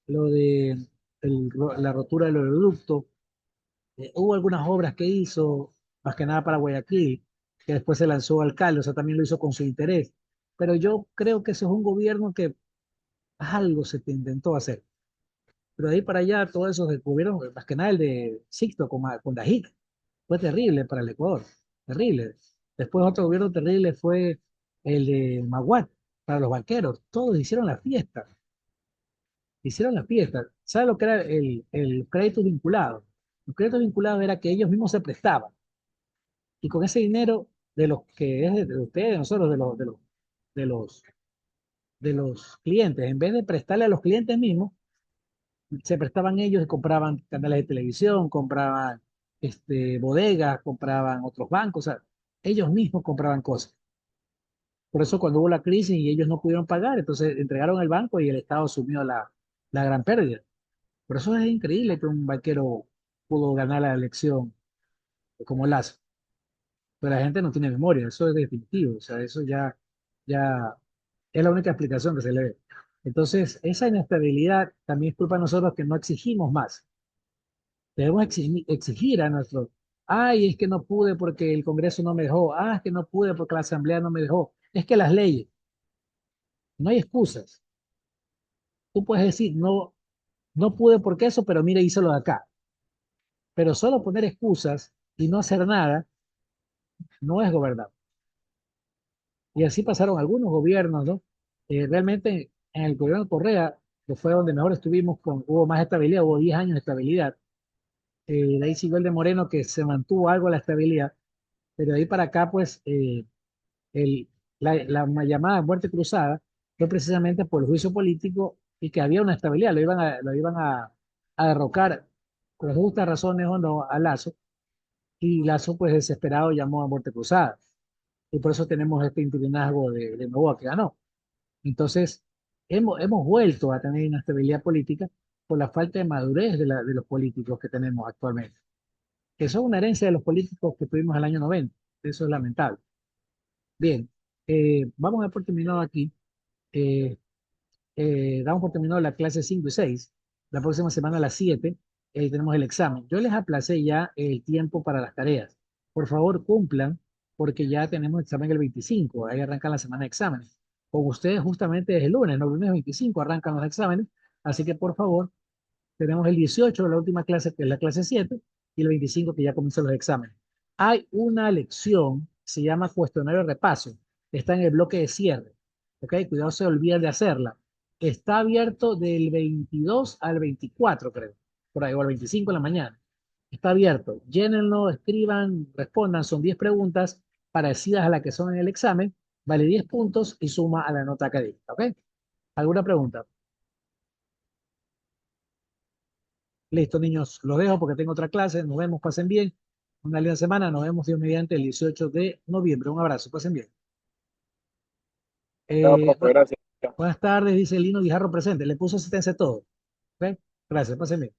lo de la rotura del oleoducto. Hubo algunas obras que hizo, más que nada para Guayaquil, que después se lanzó alcalde, o sea, también lo hizo con su interés. Pero yo creo que ese es un gobierno que algo se te intentó hacer. Pero de ahí para allá, todos esos gobiernos, más que nada el de Sixto con Dajic, fue terrible para el Ecuador, terrible. Después otro gobierno terrible fue el de Maguad, para los banqueros. Todos hicieron la fiesta, hicieron la fiesta. ¿Sabe lo que era el crédito vinculado? Los créditos vinculados era que ellos mismos se prestaban. Y con ese dinero de los que es de ustedes, de nosotros, de los, de los clientes, en vez de prestarle a los clientes mismos, se prestaban ellos y compraban canales de televisión, compraban bodegas, compraban otros bancos, o sea, ellos mismos compraban cosas. Por eso cuando hubo la crisis y ellos no pudieron pagar, entonces entregaron el banco y el Estado asumió la gran pérdida. Por eso es increíble que un banquero pudo ganar la elección como Lazo. Pero la gente no tiene memoria, eso es definitivo, o sea, eso ya es la única explicación que se le ve. Entonces, esa inestabilidad también es culpa de nosotros que no exigimos más. Debemos exigir a nuestros, ay, es que no pude porque el Congreso no me dejó, es que no pude porque la Asamblea no me dejó, es que las leyes, no hay excusas. Tú puedes decir, no, no pude porque eso, pero mire, hice lo de acá. Pero solo poner excusas y no hacer nada no es gobernar. Y así pasaron algunos gobiernos, ¿no? Realmente en el gobierno de Correa, que fue donde mejor estuvimos, hubo más estabilidad, hubo 10 años de estabilidad. De ahí siguió el de Moreno, que se mantuvo algo la estabilidad, pero de ahí para acá, pues, la llamada muerte cruzada fue precisamente por el juicio político y que había una estabilidad, lo iban a derrocar, con justas razones o no, a Lazo, y Lazo, pues, desesperado llamó a muerte cruzada. Y por eso tenemos este interinazgo de Noboa que ganó. Entonces, hemos vuelto a tener inestabilidad política por la falta de madurez de los políticos que tenemos actualmente, que son una herencia de los políticos que tuvimos en el año 90. Eso es lamentable. Bien, vamos a dar por terminado aquí. Eh, Damos por terminado la clase 5 y 6. La próxima semana a las 7 tenemos el examen. Yo les aplacé ya el tiempo para las tareas. Por favor, cumplan, porque ya tenemos examen el 25. Ahí arrancan la semana de exámenes. Con ustedes justamente desde el lunes, no, el lunes 25 arrancan los exámenes. Así que, por favor, tenemos el 18, la última clase, que es la clase 7, y el 25, que ya comienzan los exámenes. Hay una lección, se llama cuestionario de repaso. Está en el bloque de cierre. ¿Ok? Cuidado, se olviden de hacerla. Está abierto del 22 al 24, creo. Por ahí, o al 25 en la mañana. Está abierto. Llénenlo, escriban, respondan. Son 10 preguntas parecidas a las que son en el examen. Vale 10 puntos y suma a la nota académica. ¿Ok? ¿Alguna pregunta? Listo, niños. Los dejo porque tengo otra clase. Nos vemos. Pasen bien. Una linda semana. Nos vemos Dios mediante el 18 de noviembre. Un abrazo. Pasen bien. Gracias. Buenas tardes, dice Lino Guijarro presente. Le puso asistencia a todo. ¿Ok? Gracias. Pasen bien.